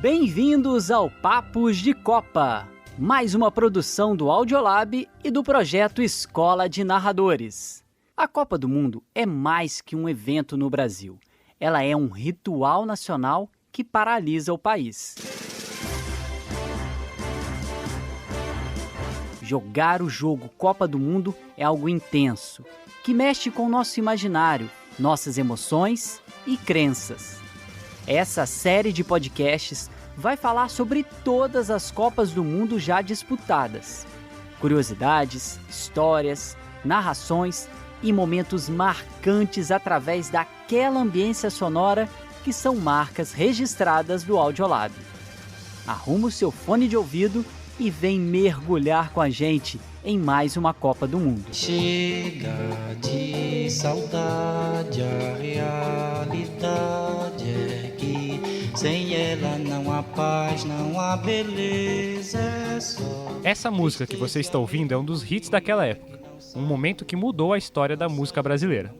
Bem-vindos ao Papos de Copa, mais uma produção do Audiolab e do projeto Escola de Narradores. A Copa do Mundo é mais que um evento no Brasil. Ela é um ritual nacional que paralisa o país. Jogar o jogo Copa do Mundo é algo intenso, que mexe com o nosso imaginário, nossas emoções e crenças. Essa série de podcasts vai falar sobre todas as Copas do Mundo já disputadas. Curiosidades, histórias, narrações e momentos marcantes através daquela ambiência sonora que são marcas registradas do Audiolab. Arruma o seu fone de ouvido e vem mergulhar com a gente em mais uma Copa do Mundo. Chega de saudade, a realidade é que sem ela não há paz, não há beleza, é só... Essa música que você está ouvindo é um dos hits daquela época, um momento que mudou a história da música brasileira.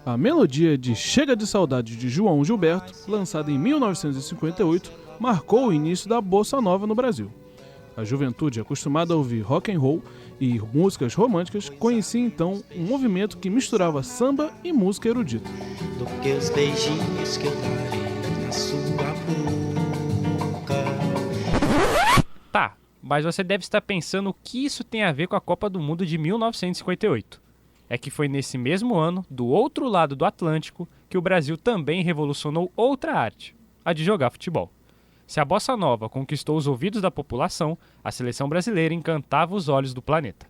A melodia de Chega de Saudade de João Gilberto, lançada em 1958, marcou o início da bossa nova no Brasil. A juventude, acostumada a ouvir rock and roll e músicas românticas, conhecia então um movimento que misturava samba e música erudita. Do que os beijinhos que eu darei na sua boca. Tá, mas você deve estar pensando o que isso tem a ver com a Copa do Mundo de 1958. É que foi nesse mesmo ano, do outro lado do Atlântico, que o Brasil também revolucionou outra arte, a de jogar futebol. Se a bossa nova conquistou os ouvidos da população, a seleção brasileira encantava os olhos do planeta.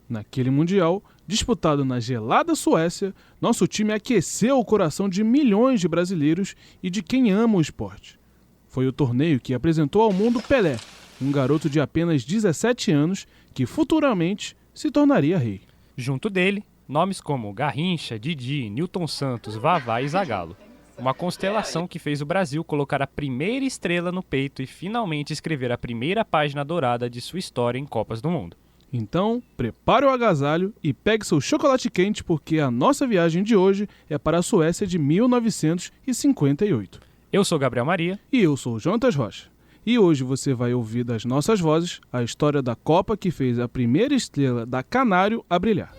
Naquele Mundial, disputado na gelada Suécia, nosso time aqueceu o coração de milhões de brasileiros e de quem ama o esporte. Foi o torneio que apresentou ao mundo Pelé, um garoto de apenas 17 anos que futuramente se tornaria rei. Junto dele, nomes como Garrincha, Didi, Nilton Santos, Vavá e Zagallo. Uma constelação que fez o Brasil colocar a primeira estrela no peito e finalmente escrever a primeira página dourada de sua história em Copas do Mundo. Então, prepare o agasalho e pegue seu chocolate quente porque a nossa viagem de hoje é para a Suécia de 1958. Eu sou Gabriel Maria. E eu sou Jonatas Rocha. E hoje você vai ouvir das nossas vozes a história da Copa que fez a primeira estrela da Canário a brilhar.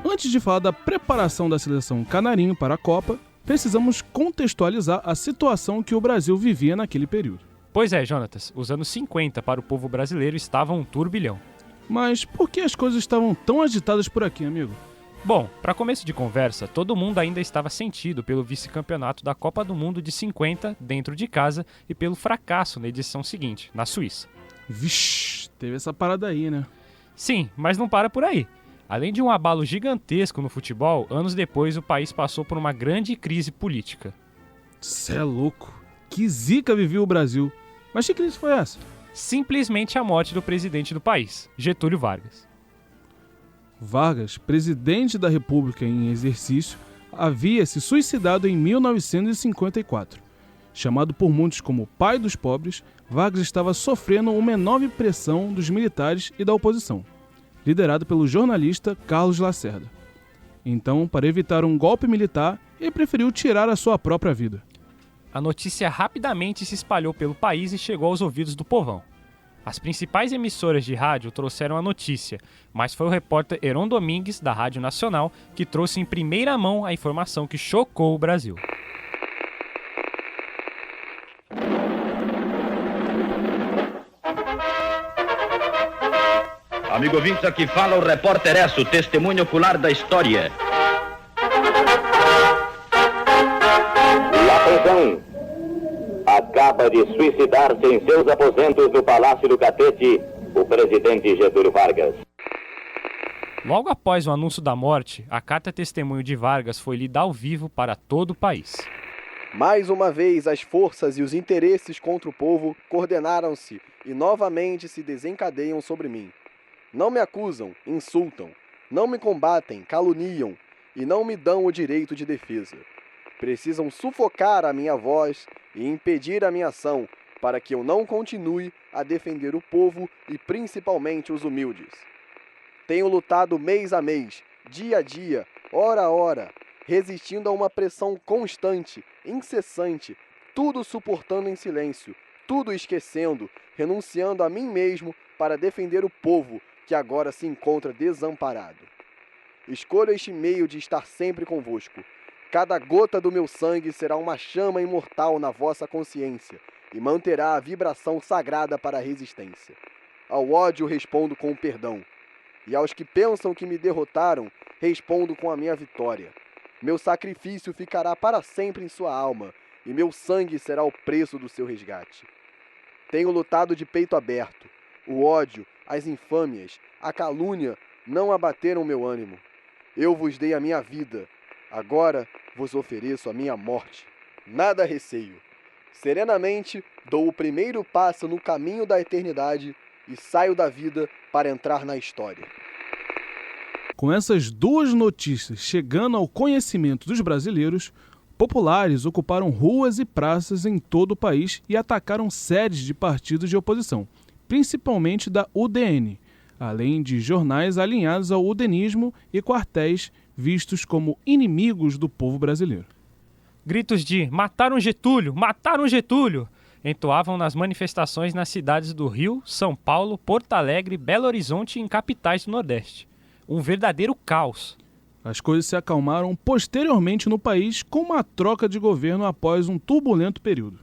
Antes de falar da preparação da seleção canarinho para a Copa, precisamos contextualizar a situação que o Brasil vivia naquele período. Pois é, Jonatas, os anos 50 para o povo brasileiro estavam um turbilhão. Mas por que as coisas estavam tão agitadas por aqui, amigo? Bom, para começo de conversa, todo mundo ainda estava sentido pelo vice-campeonato da Copa do Mundo de 50 dentro de casa e pelo fracasso na edição seguinte, na Suíça. Vixe, teve essa parada aí, né? Sim, mas não para por aí. Além de um abalo gigantesco no futebol, anos depois o país passou por uma grande crise política. Cê é louco. Que zica vivia o Brasil. Mas que crise foi essa? Simplesmente a morte do presidente do país, Getúlio Vargas. Vargas, presidente da República em exercício, havia se suicidado em 1954. Chamado por muitos como pai dos pobres, Vargas estava sofrendo uma enorme pressão dos militares e da oposição, liderado pelo jornalista Carlos Lacerda. Então, para evitar um golpe militar, ele preferiu tirar a sua própria vida. A notícia rapidamente se espalhou pelo país e chegou aos ouvidos do povão. As principais emissoras de rádio trouxeram a notícia, mas foi o repórter Heron Domingues, da Rádio Nacional, que trouxe em primeira mão a informação que chocou o Brasil. Amigo ouvintes, aqui fala o repórter Esso, testemunho ocular da história. E atenção! Acaba de suicidar-se em seus aposentos no Palácio do Catete o presidente Getúlio Vargas. Logo após o anúncio da morte, a carta testemunho de Vargas foi lida ao vivo para todo o país. Mais uma vez, as forças e os interesses contra o povo coordenaram-se e novamente se desencadeiam sobre mim. Não me acusam, insultam, não me combatem, caluniam e não me dão o direito de defesa. Precisam sufocar a minha voz e impedir a minha ação para que eu não continue a defender o povo e principalmente os humildes. Tenho lutado mês a mês, dia a dia, hora a hora, resistindo a uma pressão constante, incessante, tudo suportando em silêncio, tudo esquecendo, renunciando a mim mesmo para defender o povo que agora se encontra desamparado. Escolho este meio de estar sempre convosco. Cada gota do meu sangue será uma chama imortal na vossa consciência e manterá a vibração sagrada para a resistência. Ao ódio respondo com o perdão, e aos que pensam que me derrotaram, respondo com a minha vitória. Meu sacrifício ficará para sempre em sua alma, e meu sangue será o preço do seu resgate. Tenho lutado de peito aberto. O ódio, as infâmias, a calúnia não abateram meu ânimo. Eu vos dei a minha vida. Agora vos ofereço a minha morte. Nada receio. Serenamente dou o primeiro passo no caminho da eternidade e saio da vida para entrar na história. Com essas duas notícias chegando ao conhecimento dos brasileiros, populares ocuparam ruas e praças em todo o país e atacaram sedes de partidos de oposição, principalmente da UDN, além de jornais alinhados ao udenismo e quartéis vistos como inimigos do povo brasileiro. Gritos de "Mataram Getúlio! Mataram Getúlio!" entoavam nas manifestações nas cidades do Rio, São Paulo, Porto Alegre, Belo Horizonte e em capitais do Nordeste. Um verdadeiro caos. As coisas se acalmaram posteriormente no país com uma troca de governo após um turbulento período.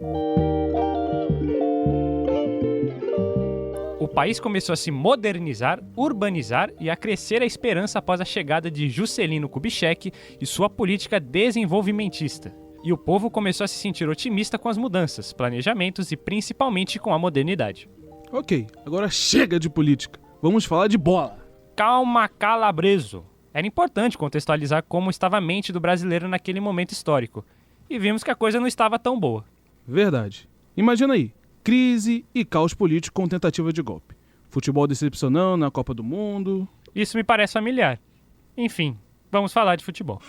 O país começou a se modernizar, urbanizar e a crescer a esperança após a chegada de Juscelino Kubitschek e sua política desenvolvimentista. E o povo começou a se sentir otimista com as mudanças, planejamentos e principalmente com a modernidade. Ok, agora chega de política. Vamos falar de bola. Calma, calabreso. Era importante contextualizar como estava a mente do brasileiro naquele momento histórico. E vimos que a coisa não estava tão boa. Verdade. Imagina aí, crise e caos político com tentativa de golpe. Futebol decepcionando na Copa do Mundo. Isso me parece familiar. Enfim, vamos falar de futebol.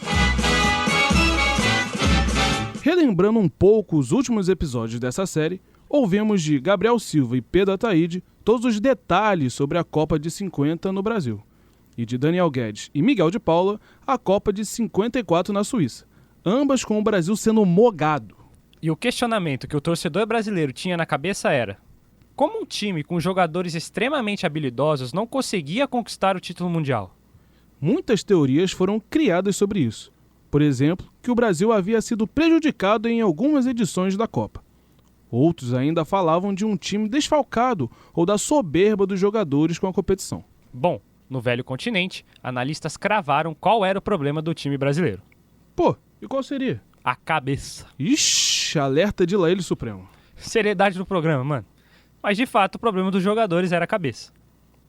Relembrando um pouco os últimos episódios dessa série, ouvimos de Gabriel Silva e Pedro Ataíde todos os detalhes sobre a Copa de 50 no Brasil. E de Daniel Guedes e Miguel de Paula, a Copa de 54 na Suíça. Ambas com o Brasil sendo mogado. E o questionamento que o torcedor brasileiro tinha na cabeça era: como um time com jogadores extremamente habilidosos não conseguia conquistar o título mundial? Muitas teorias foram criadas sobre isso. Por exemplo, que o Brasil havia sido prejudicado em algumas edições da Copa. Outros ainda falavam de um time desfalcado ou da soberba dos jogadores com a competição. Bom, no velho continente, analistas cravaram qual era o problema do time brasileiro. Pô, e qual seria? A cabeça. Ixi, alerta de Laílio Supremo. Seriedade do programa, mano. Mas de fato o problema dos jogadores era a cabeça.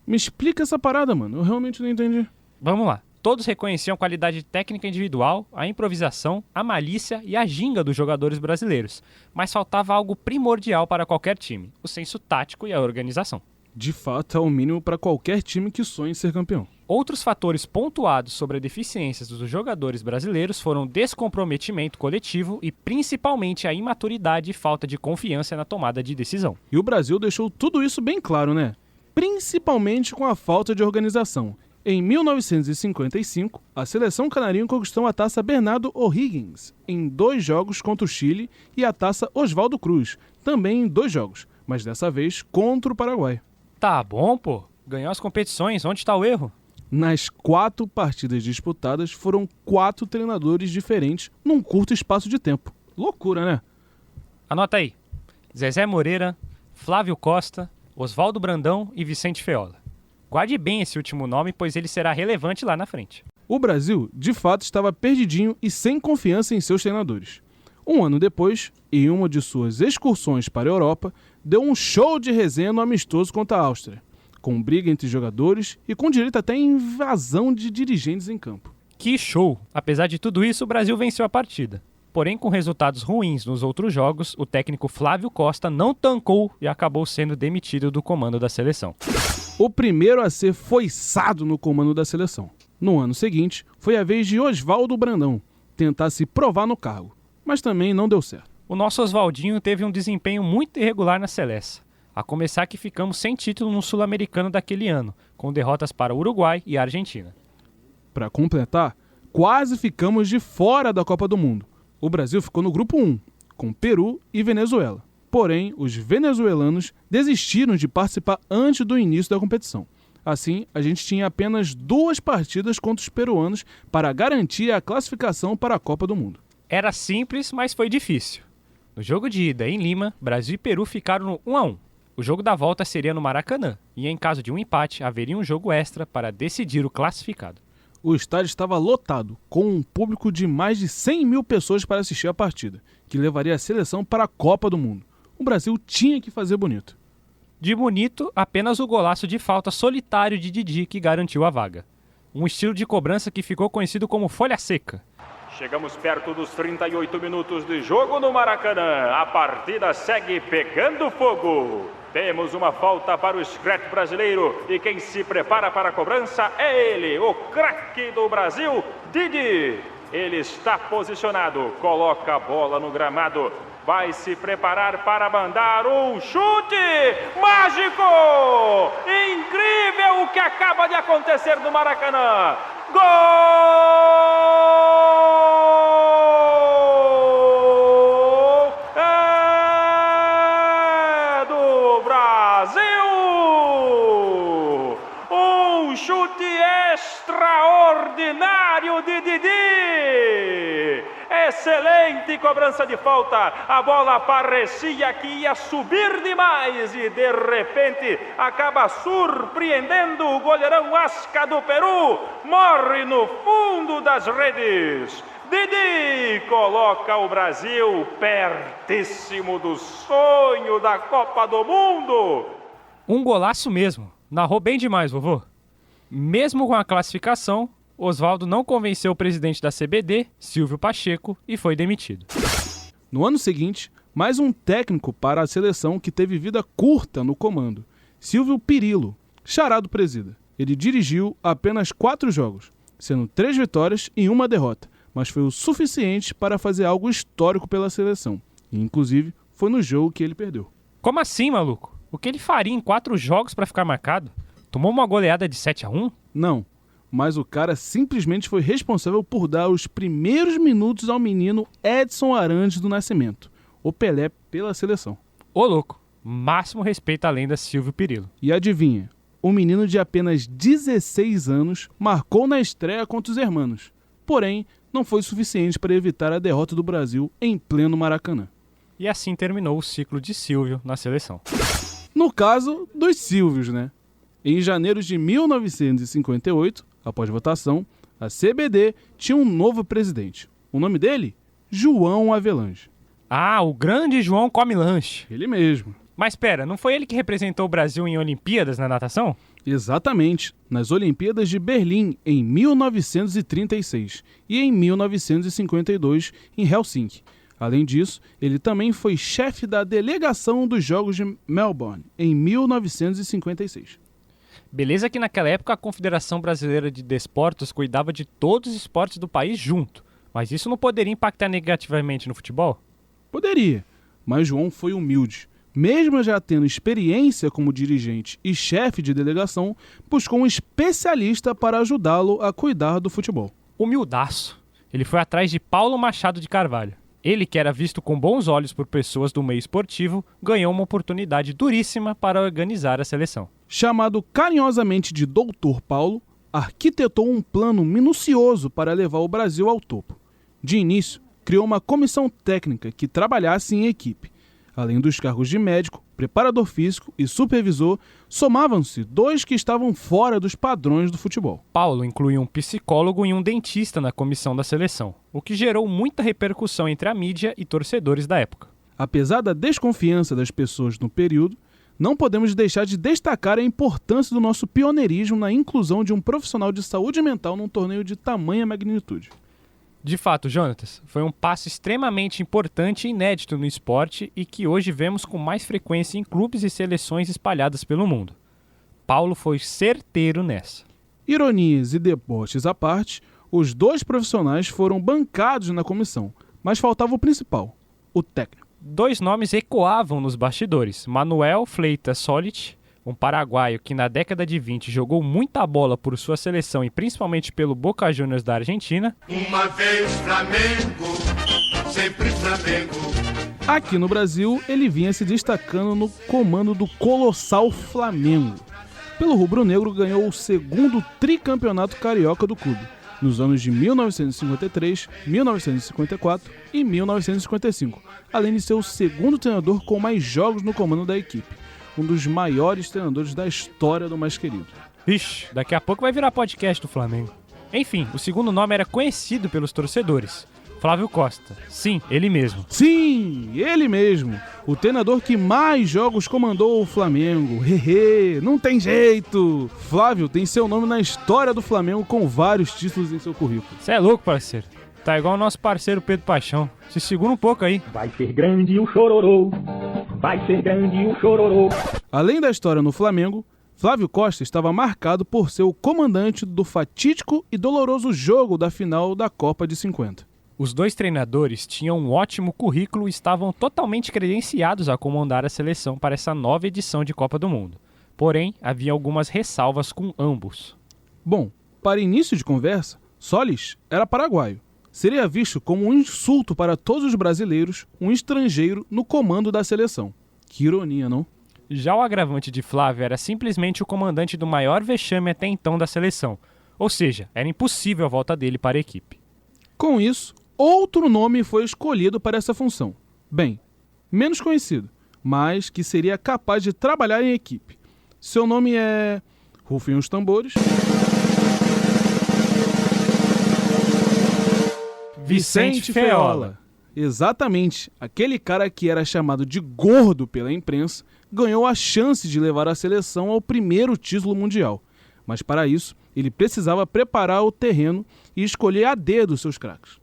Me explica essa parada, mano. Eu realmente não entendi. Vamos lá. Todos reconheciam a qualidade técnica individual, a improvisação, a malícia e a ginga dos jogadores brasileiros. Mas faltava algo primordial para qualquer time: o senso tático e a organização. De fato, é o mínimo para qualquer time que sonhe em ser campeão. Outros fatores pontuados sobre as deficiências dos jogadores brasileiros foram descomprometimento coletivo e principalmente a imaturidade e falta de confiança na tomada de decisão. E o Brasil deixou tudo isso bem claro, né? Principalmente com a falta de organização. Em 1955, a seleção canarinho conquistou a Taça Bernardo O'Higgins em 2 jogos contra o Chile e a Taça Oswaldo Cruz, também em 2 jogos, mas dessa vez contra o Paraguai. Tá bom, pô. Ganhou as competições, onde está o erro? Nas 4 partidas disputadas, foram 4 treinadores diferentes num curto espaço de tempo. Loucura, né? Anota aí: Zezé Moreira, Flávio Costa, Oswaldo Brandão e Vicente Feola. Guarde bem esse último nome, pois ele será relevante lá na frente. O Brasil, de fato, estava perdidinho e sem confiança em seus treinadores. Um ano depois, em uma de suas excursões para a Europa, deu um show de resenha no amistoso contra a Áustria, com briga entre jogadores e com direito até a invasão de dirigentes em campo. Que show! Apesar de tudo isso, o Brasil venceu a partida. Porém, com resultados ruins nos outros jogos, o técnico Flávio Costa não tancou e acabou sendo demitido do comando da seleção. O primeiro a ser foiçado no comando da seleção. No ano seguinte, foi a vez de Oswaldo Brandão tentar se provar no cargo, mas também não deu certo. O nosso Oswaldinho teve um desempenho muito irregular na seleção. A começar que ficamos sem título no Sul-Americano daquele ano, com derrotas para Uruguai e Argentina. Para completar, quase ficamos de fora da Copa do Mundo. O Brasil ficou no grupo 1, com Peru e Venezuela. Porém, os venezuelanos desistiram de participar antes do início da competição. Assim, a gente tinha apenas 2 partidas contra os peruanos para garantir a classificação para a Copa do Mundo. Era simples, mas foi difícil. No jogo de ida em Lima, Brasil e Peru ficaram no 1-1. O jogo da volta seria no Maracanã, e em caso de um empate, haveria um jogo extra para decidir o classificado. O estádio estava lotado, com um público de mais de 100 mil pessoas para assistir a partida, que levaria a seleção para a Copa do Mundo. O Brasil tinha que fazer bonito. De bonito, apenas o golaço de falta solitário de Didi que garantiu a vaga. Um estilo de cobrança que ficou conhecido como folha seca. Chegamos perto dos 38 minutos de jogo no Maracanã. A partida segue pegando fogo. Temos uma falta para o Scratch brasileiro e quem se prepara para a cobrança é ele, o craque do Brasil, Didi. Ele está posicionado, coloca a bola no gramado, vai se preparar para mandar um chute mágico! Incrível o que acaba de acontecer no Maracanã! Gol! É do Brasil! Um chute extraordinário de Didi! Excelente cobrança de falta, a bola parecia que ia subir demais e de repente acaba surpreendendo o goleirão Asca do Peru, morre no fundo das redes. Didi coloca o Brasil pertíssimo do sonho da Copa do Mundo. Um golaço mesmo, narrou bem demais, vovô. Mesmo com a classificação, Oswaldo não convenceu o presidente da CBD, Silvio Pacheco, e foi demitido. No ano seguinte, mais um técnico para a seleção que teve vida curta no comando, Silvio Pirillo, xará do presida. Ele dirigiu apenas 4 jogos, sendo 3 vitórias e 1 derrota, mas foi o suficiente para fazer algo histórico pela seleção. E, inclusive, foi no jogo que ele perdeu. Como assim, maluco? O que ele faria em 4 jogos para ficar marcado? Tomou uma goleada de 7-1? Não. Mas o cara simplesmente foi responsável por dar os primeiros minutos ao menino Edson Arantes do Nascimento, o Pelé pela seleção. Ô louco, máximo respeito à lenda Silvio Pirillo. E adivinha, o menino de apenas 16 anos marcou na estreia contra os hermanos. Porém, não foi suficiente para evitar a derrota do Brasil em pleno Maracanã. E assim terminou o ciclo de Silvio na seleção. No caso dos Silvios, né? Em janeiro de 1958, após votação, a CBD tinha um novo presidente. O nome dele? João Avelange. Ah, o grande João come lanche. Ele mesmo. Mas pera, não foi ele que representou o Brasil em Olimpíadas na natação? Exatamente, nas Olimpíadas de Berlim em 1936 e em 1952 em Helsinki. Além disso, ele também foi chefe da delegação dos Jogos de Melbourne em 1956. Beleza que naquela época a Confederação Brasileira de Desportos cuidava de todos os esportes do país junto, mas isso não poderia impactar negativamente no futebol? Poderia, mas João foi humilde. Mesmo já tendo experiência como dirigente e chefe de delegação, buscou um especialista para ajudá-lo a cuidar do futebol. Humildaço. Ele foi atrás de Paulo Machado de Carvalho. Ele, que era visto com bons olhos por pessoas do meio esportivo, ganhou uma oportunidade duríssima para organizar a seleção. Chamado carinhosamente de Doutor Paulo, arquitetou um plano minucioso para levar o Brasil ao topo. De início, criou uma comissão técnica que trabalhasse em equipe. Além dos cargos de médico, preparador físico e supervisor, somavam-se 2 que estavam fora dos padrões do futebol. Paulo incluiu um psicólogo e um dentista na comissão da seleção, o que gerou muita repercussão entre a mídia e torcedores da época. Apesar da desconfiança das pessoas no período, não podemos deixar de destacar a importância do nosso pioneirismo na inclusão de um profissional de saúde mental num torneio de tamanha magnitude. De fato, Jonatas, foi um passo extremamente importante e inédito no esporte e que hoje vemos com mais frequência em clubes e seleções espalhadas pelo mundo. Paulo foi certeiro nessa. Ironias e deboches à parte, os 2 profissionais foram bancados na comissão, mas faltava o principal, o técnico. 2 nomes ecoavam nos bastidores: Manuel Fleitas Solich, um paraguaio que na década de 20 jogou muita bola por sua seleção e principalmente pelo Boca Juniors da Argentina. Uma vez Flamengo, sempre Flamengo. Aqui no Brasil, ele vinha se destacando no comando do colossal Flamengo. Pelo rubro-negro, ganhou o 2º tricampeonato carioca do clube, nos anos de 1953, 1954 e 1955, além de ser o 2º treinador com mais jogos no comando da equipe, um dos maiores treinadores da história do mais querido. Vixe, daqui a pouco vai virar podcast do Flamengo. Enfim, o segundo nome era conhecido pelos torcedores: Flávio Costa. Sim, ele mesmo. Sim, ele mesmo. O treinador que mais jogos comandou o Flamengo. Hehe, não tem jeito. Flávio tem seu nome na história do Flamengo com vários títulos em seu currículo. Você é louco, parceiro. Tá igual o nosso parceiro Pedro Paixão. Se segura um pouco aí. Vai ser grande o chororô, vai ser grande o chororô. Além da história no Flamengo, Flávio Costa estava marcado por ser o comandante do fatídico e doloroso jogo da final da Copa de 50. Os 2 treinadores tinham um ótimo currículo e estavam totalmente credenciados a comandar a seleção para essa nova edição de Copa do Mundo. Porém, havia algumas ressalvas com ambos. Bom, para início de conversa, Solis era paraguaio. Seria visto como um insulto para todos os brasileiros um estrangeiro no comando da seleção. Que ironia, não? Já o agravante de Flávio era simplesmente o comandante do maior vexame até então da seleção. Ou seja, era impossível a volta dele para a equipe. Com isso, outro nome foi escolhido para essa função. Bem, menos conhecido, mas que seria capaz de trabalhar em equipe. Seu nome é... Rufem os tambores. Vicente Feola. Exatamente, aquele cara que era chamado de gordo pela imprensa ganhou a chance de levar a seleção ao primeiro título mundial. Mas para isso, ele precisava preparar o terreno e escolher a dedo seus craques.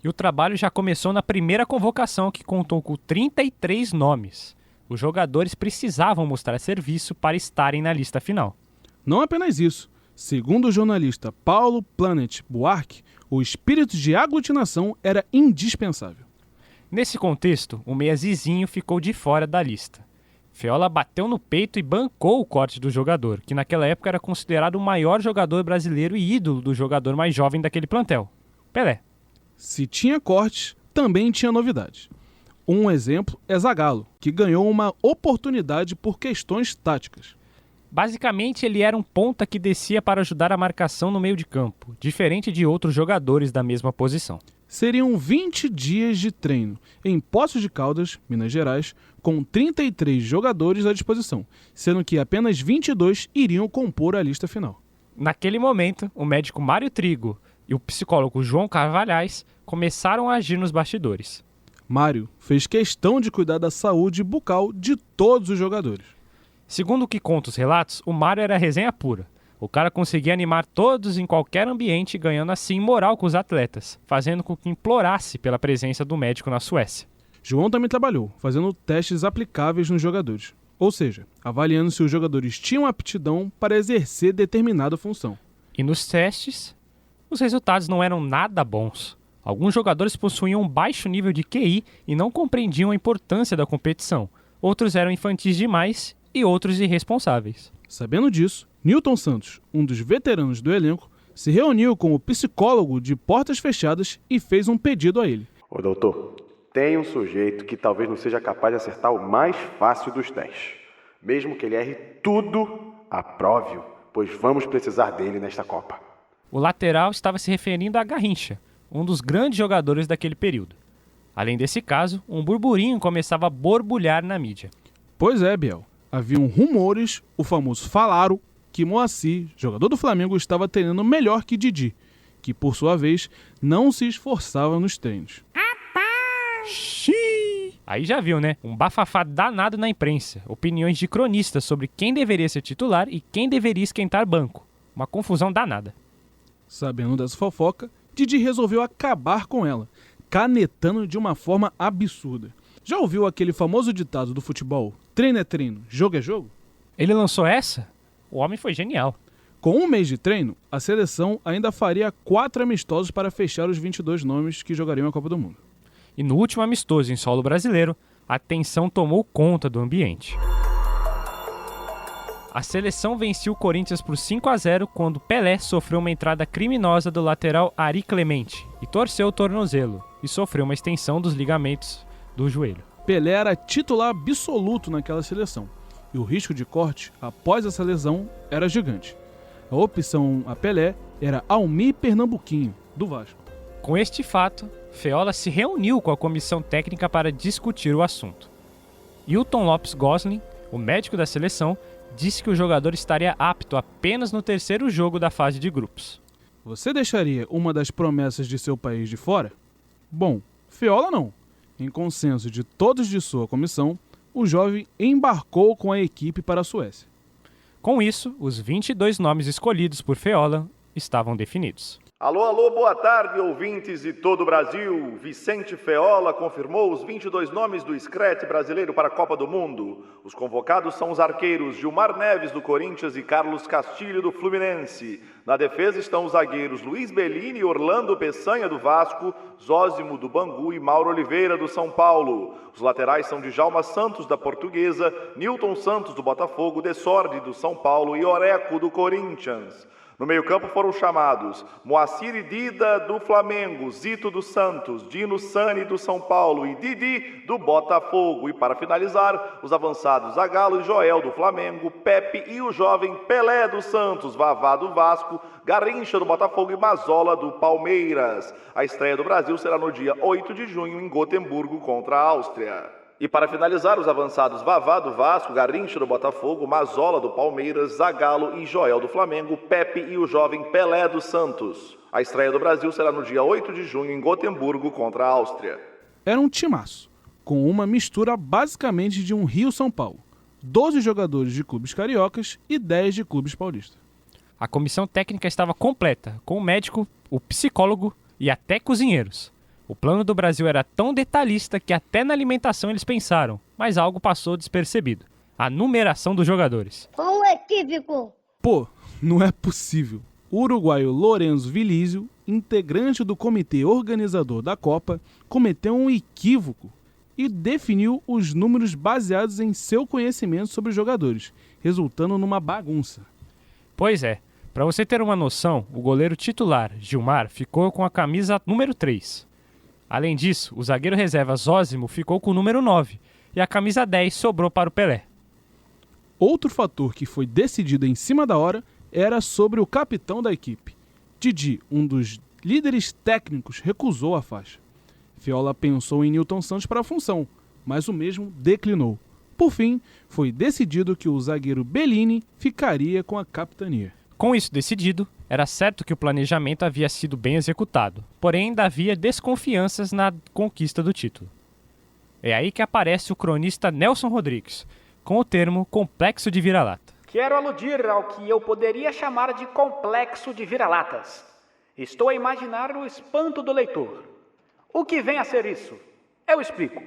E o trabalho já começou na primeira convocação, que contou com 33 nomes. Os jogadores precisavam mostrar serviço para estarem na lista final. Não apenas isso. Segundo o jornalista Paulo Planet Buarque, o espírito de aglutinação era indispensável. Nesse contexto, o meia Zizinho ficou de fora da lista. Feola bateu no peito e bancou o corte do jogador, que naquela época era considerado o maior jogador brasileiro e ídolo do jogador mais jovem daquele plantel: Pelé. Se tinha cortes, também tinha novidades. Um exemplo é Zagallo, que ganhou uma oportunidade por questões táticas. Basicamente, ele era um ponta que descia para ajudar a marcação no meio de campo, diferente de outros jogadores da mesma posição. Seriam 20 dias de treino em Poços de Caldas, Minas Gerais, com 33 jogadores à disposição, sendo que apenas 22 iriam compor a lista final. Naquele momento, o médico Mário Trigo e o psicólogo João Carvalhais começaram a agir nos bastidores. Mário fez questão de cuidar da saúde bucal de todos os jogadores. Segundo o que conta os relatos, o Mário era resenha pura. O cara conseguia animar todos em qualquer ambiente, ganhando assim moral com os atletas, fazendo com que implorasse pela presença do médico na Suécia. João também trabalhou, fazendo testes aplicáveis nos jogadores, ou seja, avaliando se os jogadores tinham aptidão para exercer determinada função. E nos testes, os resultados não eram nada bons. Alguns jogadores possuíam um baixo nível de QI e não compreendiam a importância da competição. Outros eram infantis demais e outros irresponsáveis. Sabendo disso, Newton Santos, um dos veteranos do elenco, se reuniu com o psicólogo de portas fechadas e fez um pedido a ele. Ô doutor, tem um sujeito que talvez não seja capaz de acertar o mais fácil dos testes. Mesmo que ele erre tudo, aprove-o, pois vamos precisar dele nesta Copa. O lateral estava se referindo a Garrincha, um dos grandes jogadores daquele período. Além desse caso, um burburinho começava a borbulhar na mídia. Pois é, Biel. Haviam rumores, o famoso falaram, que Moacir, jogador do Flamengo, estava treinando melhor que Didi, que por sua vez não se esforçava nos treinos. Xiii! Aí já viu, né? Um bafafá danado na imprensa. Opiniões de cronistas sobre quem deveria ser titular e quem deveria esquentar banco. Uma confusão danada. Sabendo dessa fofoca, Didi resolveu acabar com ela, canetando de uma forma absurda. Já ouviu aquele famoso ditado do futebol? Treino é treino, jogo é jogo? Ele lançou essa? O homem foi genial. Com um mês de treino, a seleção ainda faria 4 amistosos para fechar os 22 nomes que jogariam a Copa do Mundo. E no último amistoso em solo brasileiro, a tensão tomou conta do ambiente. A seleção venceu o Corinthians por 5-0 quando Pelé sofreu uma entrada criminosa do lateral Ari Clemente e torceu o tornozelo e sofreu uma extensão dos ligamentos do joelho. Pelé era titular absoluto naquela seleção e o risco de corte após essa lesão era gigante. A opção a Pelé era Almir Pernambuquinho, do Vasco. Com este fato, Feola se reuniu com a comissão técnica para discutir o assunto. Hilton Lopes Gosling, o médico da seleção, disse que o jogador estaria apto apenas no terceiro jogo da fase de grupos. Você deixaria uma das promessas de seu país de fora? Bom, Feola não. Em consenso de todos de sua comissão, o jovem embarcou com a equipe para a Suécia. Com isso, os 22 nomes escolhidos por Feola estavam definidos. Alô, alô, boa tarde, ouvintes de todo o Brasil. Vicente Feola confirmou os 22 nomes do Scratch brasileiro para a Copa do Mundo. Os convocados são os arqueiros Gilmar Neves, do Corinthians, e Carlos Castilho, do Fluminense. Na defesa estão os zagueiros Luiz Bellini e Orlando Peçanha, do Vasco, Zósimo, do Bangu, e Mauro Oliveira, do São Paulo. Os laterais são Djalma Santos, da Portuguesa, Nilton Santos, do Botafogo, Dessordi, do São Paulo, e Oreco, do Corinthians. No meio-campo foram chamados Moacir Dida, do Flamengo, Zito dos Santos, Dino Sani, do São Paulo, e Didi, do Botafogo. E para finalizar, os avançados Zagallo e Joel, do Flamengo, Pepe e o jovem Pelé dos Santos, Vavá, do Vasco, Garrincha, do Botafogo, e Mazola, do Palmeiras. A estreia do Brasil será no dia 8 de junho em Gotemburgo contra a Áustria. E para finalizar, os avançados Vavá, do Vasco, Garrincha, do Botafogo, Mazola, do Palmeiras, Zagallo e Joel, do Flamengo, Pepe e o jovem Pelé dos Santos. A estreia do Brasil será no dia 8 de junho em Gotemburgo contra a Áustria. Era um timaço, com uma mistura basicamente de um Rio-São Paulo. 12 jogadores de clubes cariocas e 10 de clubes paulistas. A comissão técnica estava completa, com o médico, o psicólogo e até cozinheiros. O plano do Brasil era tão detalhista que até na alimentação eles pensaram, mas algo passou despercebido. A numeração dos jogadores. Qual equívoco? Pô, não é possível. O uruguaio Lorenzo Vilísio, integrante do comitê organizador da Copa, cometeu um equívoco e definiu os números baseados em seu conhecimento sobre os jogadores, resultando numa bagunça. Pois é, para você ter uma noção, o goleiro titular, Gilmar, ficou com a camisa número 3. Além disso, o zagueiro reserva Zósimo ficou com o número 9 e a camisa 10 sobrou para o Pelé. Outro fator que foi decidido em cima da hora era sobre o capitão da equipe. Didi, um dos líderes técnicos, recusou a faixa. Feola pensou em Nilton Santos para a função, mas o mesmo declinou. Por fim, foi decidido que o zagueiro Bellini ficaria com a capitania. Com isso decidido, era certo que o planejamento havia sido bem executado, porém ainda havia desconfianças na conquista do título. É aí que aparece o cronista Nelson Rodrigues, com o termo complexo de vira-lata. Quero aludir ao que eu poderia chamar de complexo de vira-latas. Estou a imaginar o espanto do leitor. O que vem a ser isso? Eu explico.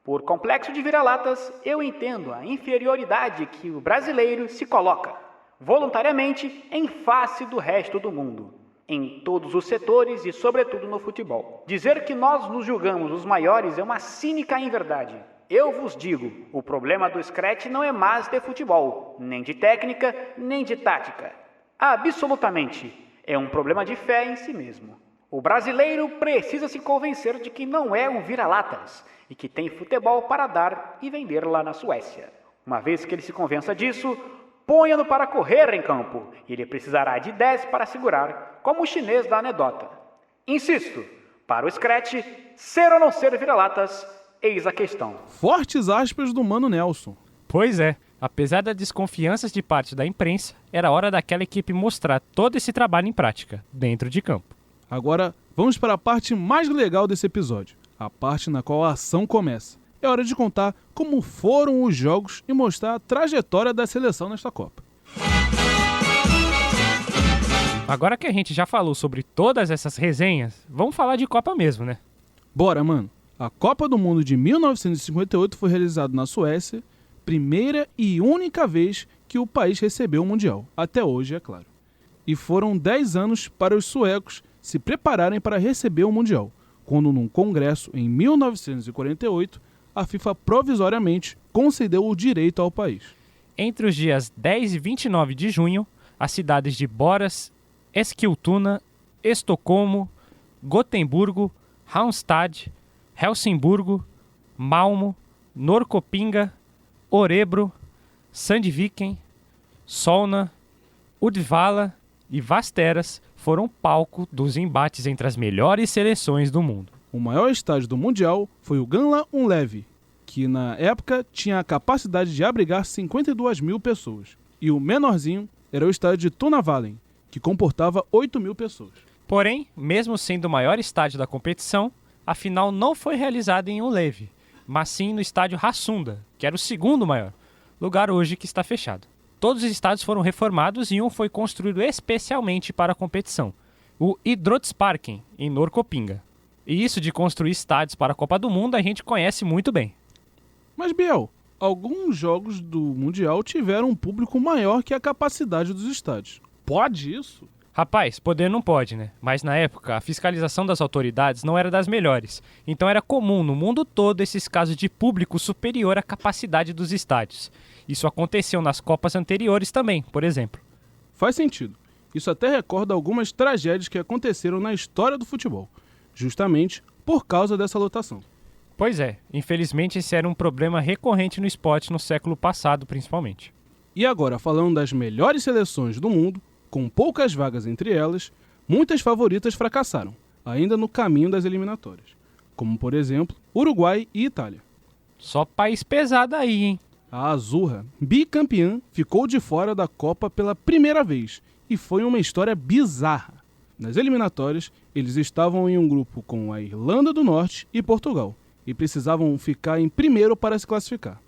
Por complexo de vira-latas, eu entendo a inferioridade que o brasileiro se coloca, voluntariamente, em face do resto do mundo, em todos os setores e, sobretudo, no futebol. Dizer que nós nos julgamos os maiores é uma cínica inverdade. Eu vos digo, o problema do Scratch não é mais de futebol, nem de técnica, nem de tática. Absolutamente, é um problema de fé em si mesmo. O brasileiro precisa se convencer de que não é um vira-latas e que tem futebol para dar e vender lá na Suécia. Uma vez que ele se convença disso, ponha-no para correr em campo, e ele precisará de 10 para segurar, como o chinês da anedota. Insisto, para o Scratch, ser ou não ser vira-latas, eis a questão. Fortes aspas do Mano Nelson. Pois é, apesar das desconfianças de parte da imprensa, era hora daquela equipe mostrar todo esse trabalho em prática, dentro de campo. Agora, vamos para a parte mais legal desse episódio, a parte na qual a ação começa. É hora de contar como foram os jogos e mostrar a trajetória da seleção nesta Copa. Agora que a gente já falou sobre todas essas resenhas, vamos falar de Copa mesmo, né? Bora, mano! A Copa do Mundo de 1958 foi realizada na Suécia, primeira e única vez que o país recebeu o Mundial, até hoje, é claro. E foram 10 anos para os suecos se prepararem para receber o Mundial, quando num congresso em 1948, a FIFA provisoriamente concedeu o direito ao país. Entre os dias 10 e 29 de junho, as cidades de Borås, Eskilstuna, Estocolmo, Gotemburgo, Halmstad, Helsingborgo, Malmo, Norrköping, Örebro, Sandviken, Solna, Uddevalla e Västerås foram palco dos embates entre as melhores seleções do mundo. O maior estádio do Mundial foi o Gamla Ullevi, que na época tinha a capacidade de abrigar 52 mil pessoas. E o menorzinho era o estádio de Tunavallen, que comportava 8 mil pessoas. Porém, mesmo sendo o maior estádio da competição, a final não foi realizada em Ullevi, mas sim no estádio Rasunda, que era o segundo maior, lugar hoje que está fechado. Todos os estádios foram reformados e um foi construído especialmente para a competição, o Idrottsparken, em Norrköping. E isso de construir estádios para a Copa do Mundo a gente conhece muito bem. Mas, Biel, alguns jogos do Mundial tiveram um público maior que a capacidade dos estádios. Pode isso? Rapaz, poder não pode, né? Mas na época, a fiscalização das autoridades não era das melhores. Então era comum no mundo todo esses casos de público superior à capacidade dos estádios. Isso aconteceu nas Copas anteriores também, por exemplo. Faz sentido. Isso até recorda algumas tragédias que aconteceram na história do futebol, justamente por causa dessa lotação. Pois é, infelizmente esse era um problema recorrente no esporte no século passado, principalmente. E agora, falando das melhores seleções do mundo, com poucas vagas entre elas, muitas favoritas fracassaram, ainda no caminho das eliminatórias, como por exemplo, Uruguai e Itália. Só país pesado aí, hein? A Azurra, bicampeã, ficou de fora da Copa pela primeira vez, e foi uma história bizarra. Nas eliminatórias, eles estavam em um grupo com a Irlanda do Norte e Portugal, e precisavam ficar em primeiro para se classificar.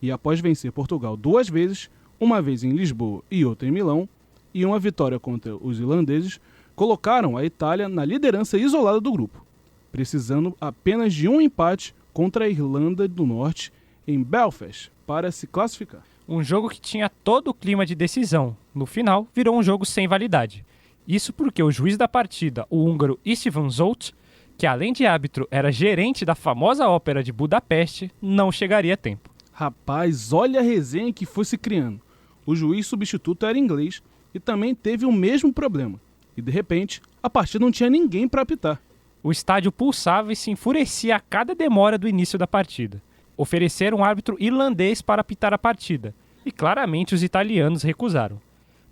E após vencer Portugal 2 vezes, uma vez em Lisboa e outra em Milão, e uma vitória contra os irlandeses, colocaram a Itália na liderança isolada do grupo, precisando apenas de um empate contra a Irlanda do Norte em Belfast para se classificar. Um jogo que tinha todo o clima de decisão. No final, virou um jogo sem validade. Isso porque o juiz da partida, o húngaro Istvan Zsolt, que além de árbitro era gerente da famosa ópera de Budapeste, não chegaria a tempo. Rapaz, olha a resenha que foi se criando. O juiz substituto era inglês e também teve o mesmo problema. E de repente, a partida não tinha ninguém para apitar. O estádio pulsava e se enfurecia a cada demora do início da partida. Ofereceram um árbitro irlandês para apitar a partida, e claramente os italianos recusaram.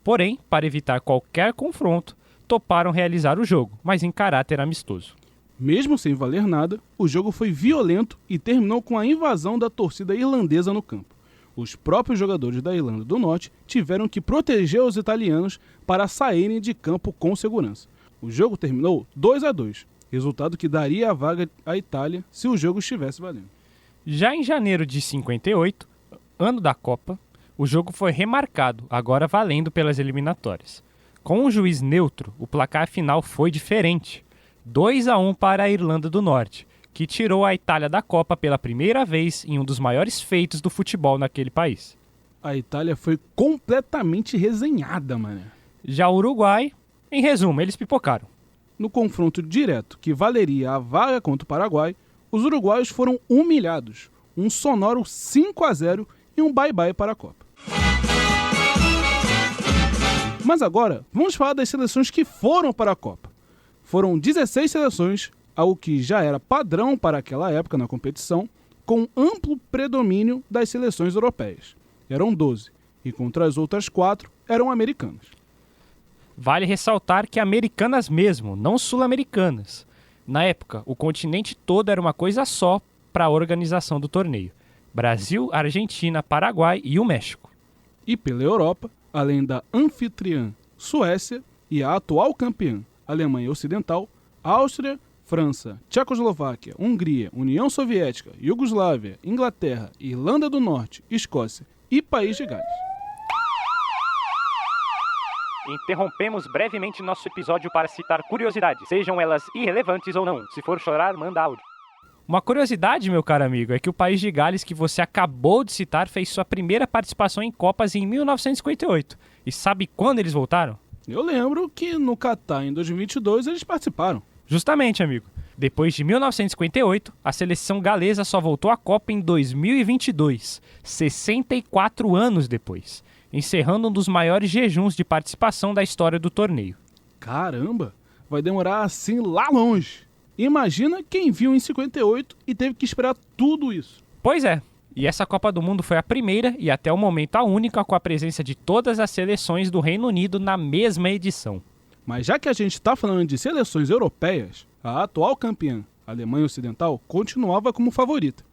Porém, para evitar qualquer confronto, toparam realizar o jogo, mas em caráter amistoso. Mesmo sem valer nada, o jogo foi violento e terminou com a invasão da torcida irlandesa no campo. Os próprios jogadores da Irlanda do Norte tiveram que proteger os italianos para saírem de campo com segurança. O jogo terminou 2-2, resultado que daria a vaga à Itália se o jogo estivesse valendo. Já em janeiro de 58, ano da Copa, o jogo foi remarcado, agora valendo pelas eliminatórias. Com um juiz neutro, o placar final foi diferente. 2-1 para a Irlanda do Norte, que tirou a Itália da Copa pela primeira vez em um dos maiores feitos do futebol naquele país. A Itália foi completamente resenhada, mané. Já o Uruguai, em resumo, eles pipocaram. No confronto direto que valeria a vaga contra o Paraguai, os uruguaios foram humilhados. Um sonoro 5-0 e um bye-bye para a Copa. Mas agora, vamos falar das seleções que foram para a Copa. Foram 16 seleções, algo que já era padrão para aquela época na competição, com amplo predomínio das seleções europeias. Eram 12, e contra as outras 4 eram americanas. Vale ressaltar que americanas mesmo, não sul-americanas. Na época, o continente todo era uma coisa só para a organização do torneio. Brasil, Argentina, Paraguai e o México. E pela Europa, além da anfitriã Suécia e a atual campeã Alemanha Ocidental, Áustria, França, Tchecoslováquia, Hungria, União Soviética, Iugoslávia, Inglaterra, Irlanda do Norte, Escócia e País de Gales. Interrompemos brevemente nosso episódio para citar curiosidades, sejam elas irrelevantes ou não. Se for chorar, manda áudio. Uma curiosidade, meu caro amigo, é que o País de Gales que você acabou de citar fez sua primeira participação em Copas em 1958. E sabe quando eles voltaram? Eu lembro que no Catar, em 2022, eles participaram. Justamente, amigo. Depois de 1958, a seleção galesa só voltou à Copa em 2022, 64 anos depois, encerrando um dos maiores jejuns de participação da história do torneio. Caramba, vai demorar assim lá longe. Imagina quem viu em 58 e teve que esperar tudo isso. Pois é, e essa Copa do Mundo foi a primeira e até o momento a única com a presença de todas as seleções do Reino Unido na mesma edição. Mas já que a gente está falando de seleções europeias, a atual campeã, a Alemanha Ocidental, continuava como favorita,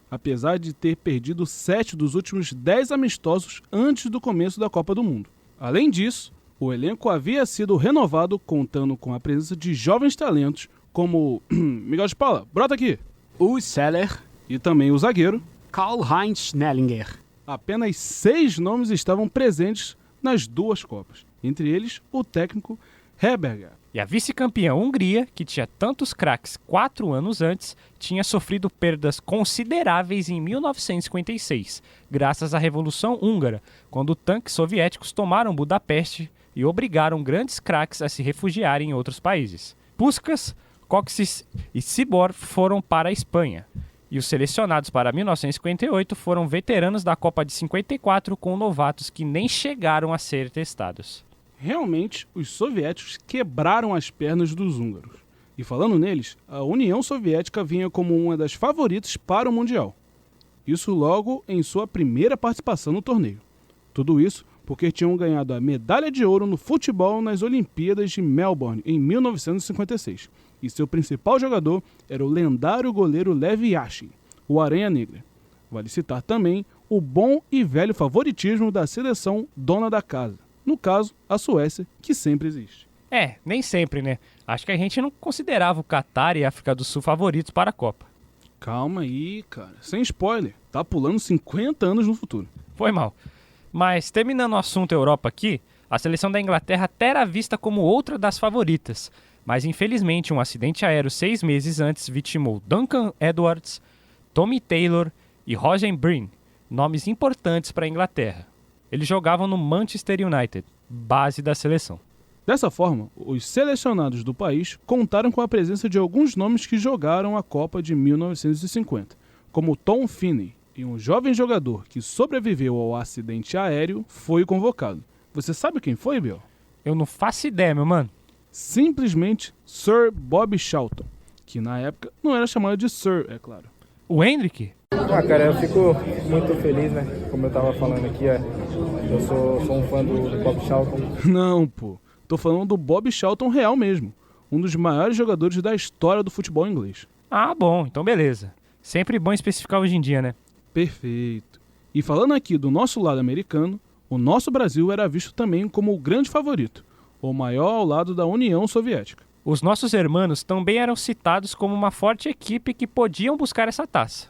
apesar de ter perdido 7 dos últimos 10 amistosos antes do começo da Copa do Mundo. Além disso, o elenco havia sido renovado contando com a presença de jovens talentos como Miguel de Paula, brota aqui, Urs Seller e também o zagueiro Karl-Heinz Schnellinger. Apenas 6 nomes estavam presentes nas duas Copas, entre eles o técnico Herberger. E a vice-campeã Hungria, que tinha tantos craques 4 anos antes, tinha sofrido perdas consideráveis em 1956, graças à Revolução Húngara, quando tanques soviéticos tomaram Budapeste e obrigaram grandes craques a se refugiarem em outros países. Puskás, Kocsis e Cibor foram para a Espanha. E os selecionados para 1958 foram veteranos da Copa de 54 com novatos que nem chegaram a ser testados. Realmente, os soviéticos quebraram as pernas dos húngaros. E falando neles, a União Soviética vinha como uma das favoritas para o Mundial. Isso logo em sua primeira participação no torneio. Tudo isso porque tinham ganhado a medalha de ouro no futebol nas Olimpíadas de Melbourne em 1956. E seu principal jogador era o lendário goleiro Lev Yashin, o Aranha Negra. Vale citar também o bom e velho favoritismo da seleção dona da casa. No caso, a Suécia, que sempre existe. Nem sempre, né? Acho que a gente não considerava o Catar e a África do Sul favoritos para a Copa. Calma aí, cara. Sem spoiler. Tá pulando 50 anos no futuro. Foi mal. Mas, terminando o assunto Europa aqui, a seleção da Inglaterra até era vista como outra das favoritas. Mas, infelizmente, um acidente aéreo 6 meses antes vitimou Duncan Edwards, Tommy Taylor e Roger Breen, nomes importantes para a Inglaterra. Eles jogavam no Manchester United, base da seleção. Dessa forma, os selecionados do país contaram com a presença de alguns nomes que jogaram a Copa de 1950, como Tom Finney, e um jovem jogador que sobreviveu ao acidente aéreo foi convocado. Você sabe quem foi, Biel? Eu não faço ideia, meu mano. Simplesmente Sir Bob Charlton, que na época não era chamado de Sir, é claro. O Hendrick? Cara, eu fico muito feliz, né? Como eu tava falando aqui, eu sou um fã do Bob Charlton. Não, pô. Tô falando do Bob Charlton real mesmo. Um dos maiores jogadores da história do futebol inglês. Ah, bom. Então beleza. Sempre bom especificar hoje em dia, né? Perfeito. E falando aqui do nosso lado americano, o nosso Brasil era visto também como o grande favorito, o maior ao lado da União Soviética. Os nossos hermanos também eram citados como uma forte equipe que podiam buscar essa taça.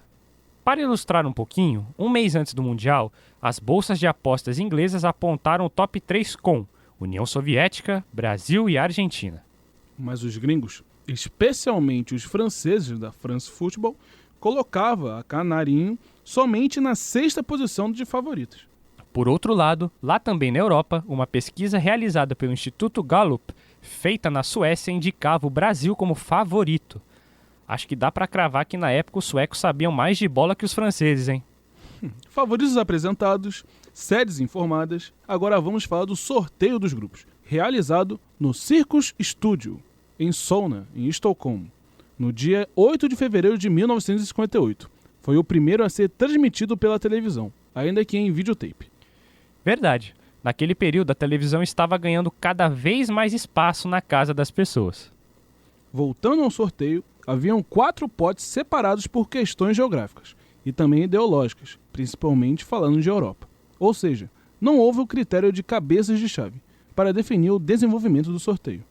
Para ilustrar um pouquinho, um mês antes do Mundial, as bolsas de apostas inglesas apontaram o top 3 com União Soviética, Brasil e Argentina. Mas os gringos, especialmente os franceses da France Football, colocavam a Canarinho somente na 6ª posição de favoritos. Por outro lado, lá também na Europa, uma pesquisa realizada pelo Instituto Gallup, feita na Suécia, indicava o Brasil como favorito. Acho que dá pra cravar que na época os suecos sabiam mais de bola que os franceses, hein? Favoritos apresentados, séries informadas, agora vamos falar do sorteio dos grupos, realizado no Circus Studio, em Solna, em Estocolmo, no dia 8 de fevereiro de 1958. Foi o primeiro a ser transmitido pela televisão, ainda que em videotape. Verdade. Naquele período, a televisão estava ganhando cada vez mais espaço na casa das pessoas. Voltando ao sorteio, haviam 4 potes separados por questões geográficas e também ideológicas, principalmente falando de Europa. Ou seja, não houve o critério de cabeças de chave para definir o desenvolvimento do sorteio.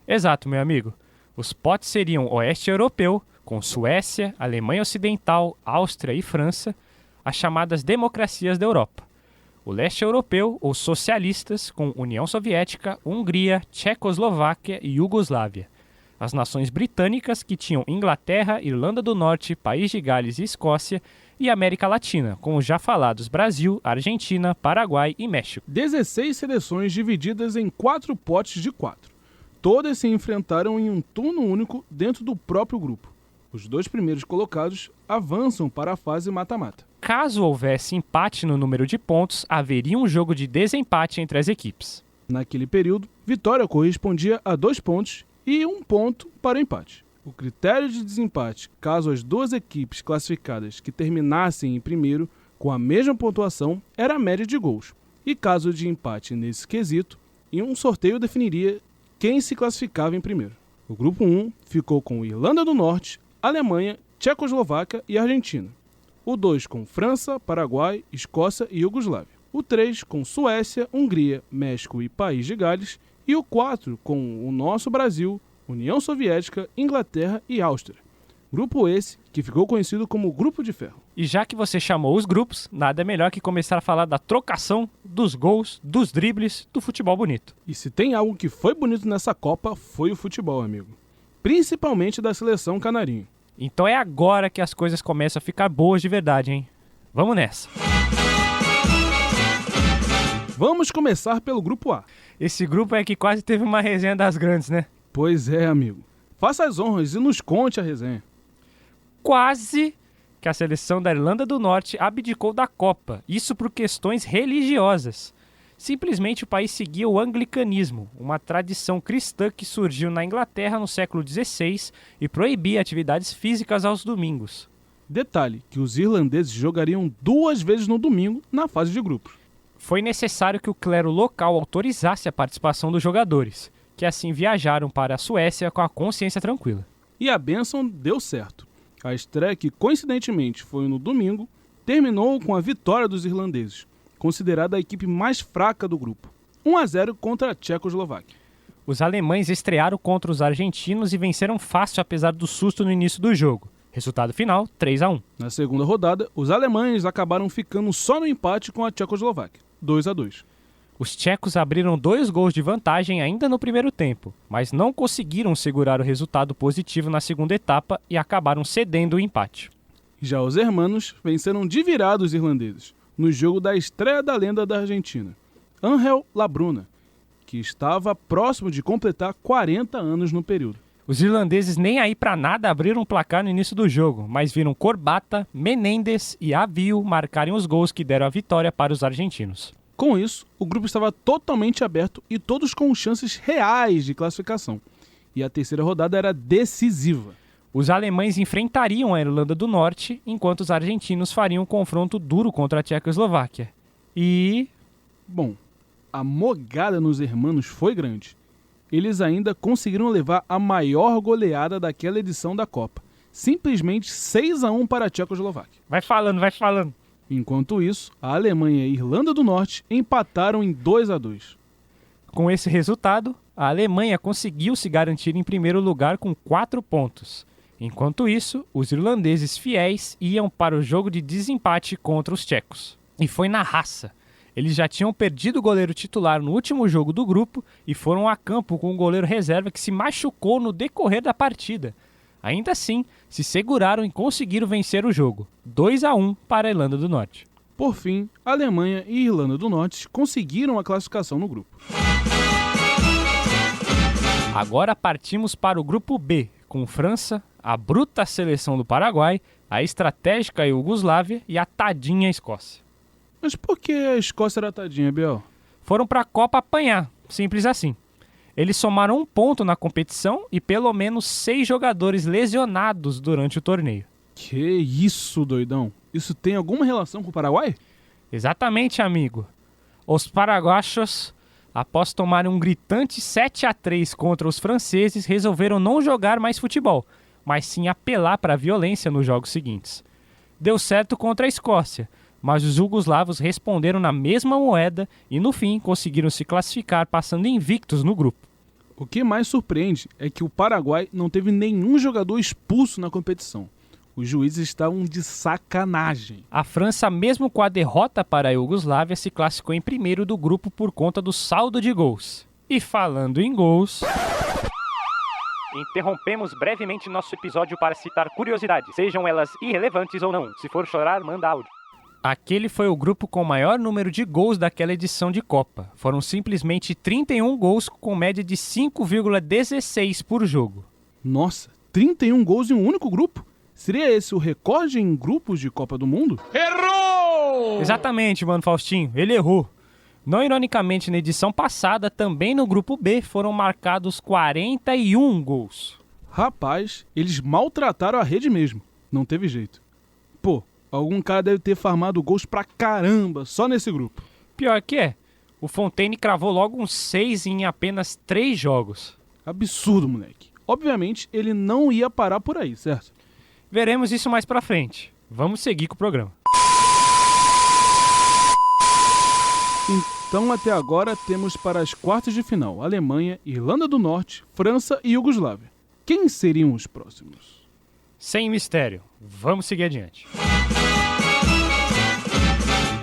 Exato, meu amigo. Os potes seriam Oeste Europeu, com Suécia, Alemanha Ocidental, Áustria e França, as chamadas democracias da Europa. O Leste Europeu, ou socialistas, com União Soviética, Hungria, Tchecoslováquia e Iugoslávia. As nações britânicas, que tinham Inglaterra, Irlanda do Norte, País de Gales e Escócia, e América Latina, com os já falados Brasil, Argentina, Paraguai e México. 16 seleções divididas em 4 potes de 4. todas se enfrentaram em um turno único dentro do próprio grupo. Os 2 primeiros colocados avançam para a fase mata-mata. Caso houvesse empate no número de pontos, haveria um jogo de desempate entre as equipes. Naquele período, vitória correspondia a 2 pontos e 1 ponto para o empate. O critério de desempate, caso as 2 equipes classificadas que terminassem em primeiro com a mesma pontuação, era a média de gols. E caso de empate nesse quesito, um sorteio definiria quem se classificava em primeiro. O grupo 1 ficou com Irlanda do Norte, Alemanha, Tchecoslováquia e Argentina. O 2 com França, Paraguai, Escócia e Iugoslávia. O 3 com Suécia, Hungria, México e País de Gales. E o 4 com o nosso Brasil, União Soviética, Inglaterra e Áustria. Grupo esse que ficou conhecido como Grupo de Ferro. E já que você chamou os grupos, nada melhor que começar a falar da trocação, dos gols, dos dribles, do futebol bonito. E se tem algo que foi bonito nessa Copa, foi o futebol, amigo. Principalmente da seleção canarinho. Então é agora que as coisas começam a ficar boas de verdade, hein? Vamos nessa! Vamos começar pelo Grupo A. Esse grupo é que quase teve uma resenha das grandes, né? Pois é, amigo. Faça as honras e nos conte a resenha. Quase que a seleção da Irlanda do Norte abdicou da Copa. Isso por questões religiosas. Simplesmente o país seguia o anglicanismo, uma tradição cristã que surgiu na Inglaterra no século XVI e proibia atividades físicas aos domingos. Detalhe que os irlandeses jogariam 2 vezes no domingo na fase de grupos. Foi necessário que o clero local autorizasse a participação dos jogadores, que assim viajaram para a Suécia com a consciência tranquila. E a bênção deu certo. A estreia, que coincidentemente foi no domingo, terminou com a vitória dos irlandeses, considerada a equipe mais fraca do grupo. 1-0 contra a Tchecoslováquia. Os alemães estrearam contra os argentinos e venceram fácil apesar do susto no início do jogo. Resultado final, 3-1. Na segunda rodada, os alemães acabaram ficando só no empate com a Tchecoslováquia, 2-2. Os tchecos abriram 2 gols de vantagem ainda no primeiro tempo, mas não conseguiram segurar o resultado positivo na segunda etapa e acabaram cedendo o empate. Já os hermanos venceram de virada os irlandeses, no jogo da estreia da lenda da Argentina, Ángel Labruna, que estava próximo de completar 40 anos no período. Os irlandeses nem aí pra nada abriram o placar no início do jogo, mas viram Corbata, Menendez e Avil marcarem os gols que deram a vitória para os argentinos. Com isso, o grupo estava totalmente aberto e todos com chances reais de classificação. E a terceira rodada era decisiva. Os alemães enfrentariam a Irlanda do Norte, enquanto os argentinos fariam um confronto duro contra a Tchecoslováquia. E... bom, a mogada nos hermanos foi grande. Eles ainda conseguiram levar a maior goleada daquela edição da Copa. Simplesmente 6-1 para a Tchecoslováquia. Vai falando. Enquanto isso, a Alemanha e a Irlanda do Norte empataram em 2-2. Com esse resultado, a Alemanha conseguiu se garantir em primeiro lugar com 4 pontos. Enquanto isso, os irlandeses fiéis iam para o jogo de desempate contra os tchecos. E foi na raça. Eles já tinham perdido o goleiro titular no último jogo do grupo e foram a campo com o goleiro reserva que se machucou no decorrer da partida. Ainda assim, se seguraram e conseguiram vencer o jogo, 2-1 para a Irlanda do Norte. Por fim, a Alemanha e a Irlanda do Norte conseguiram a classificação no grupo. Agora partimos para o grupo B, com França, a bruta seleção do Paraguai, a estratégica Iugoslávia e a tadinha Escócia. Mas por que a Escócia era tadinha, Biel? Foram para a Copa apanhar, simples assim. Eles somaram 1 ponto na competição e pelo menos 6 jogadores lesionados durante o torneio. Que isso, doidão? Isso tem alguma relação com o Paraguai? Exatamente, amigo. Os paraguaios, após tomarem um gritante 7-3 contra os franceses, resolveram não jogar mais futebol, mas sim apelar para a violência nos jogos seguintes. Deu certo contra a Escócia, mas os jugoslavos responderam na mesma moeda e no fim conseguiram se classificar passando invictos no grupo. O que mais surpreende é que o Paraguai não teve nenhum jogador expulso na competição. Os juízes estavam de sacanagem. A França, mesmo com a derrota para a Iugoslávia, se classificou em primeiro do grupo por conta do saldo de gols. E falando em gols... Interrompemos brevemente nosso episódio para citar curiosidades, sejam elas irrelevantes ou não. Se for chorar, manda áudio. Aquele foi o grupo com o maior número de gols daquela edição de Copa. Foram simplesmente 31 gols com média de 5,16 por jogo. Nossa, 31 gols em um único grupo? Seria esse o recorde em grupos de Copa do Mundo? Errou! Exatamente, mano Faustinho, ele errou. Não ironicamente, na edição passada, também no grupo B, foram marcados 41 gols. Rapaz, eles maltrataram a rede mesmo. Não teve jeito. Pô, algum cara deve ter farmado gols pra caramba só nesse grupo. Pior que é, o Fontaine cravou logo uns 6 em apenas 3 jogos. Absurdo, moleque. Obviamente, ele não ia parar por aí, certo? Veremos isso mais pra frente. Vamos seguir com o programa. Então, até agora, temos para as quartas de final Alemanha, Irlanda do Norte, França e Iugoslávia. Quem seriam os próximos? Sem mistério, vamos seguir adiante.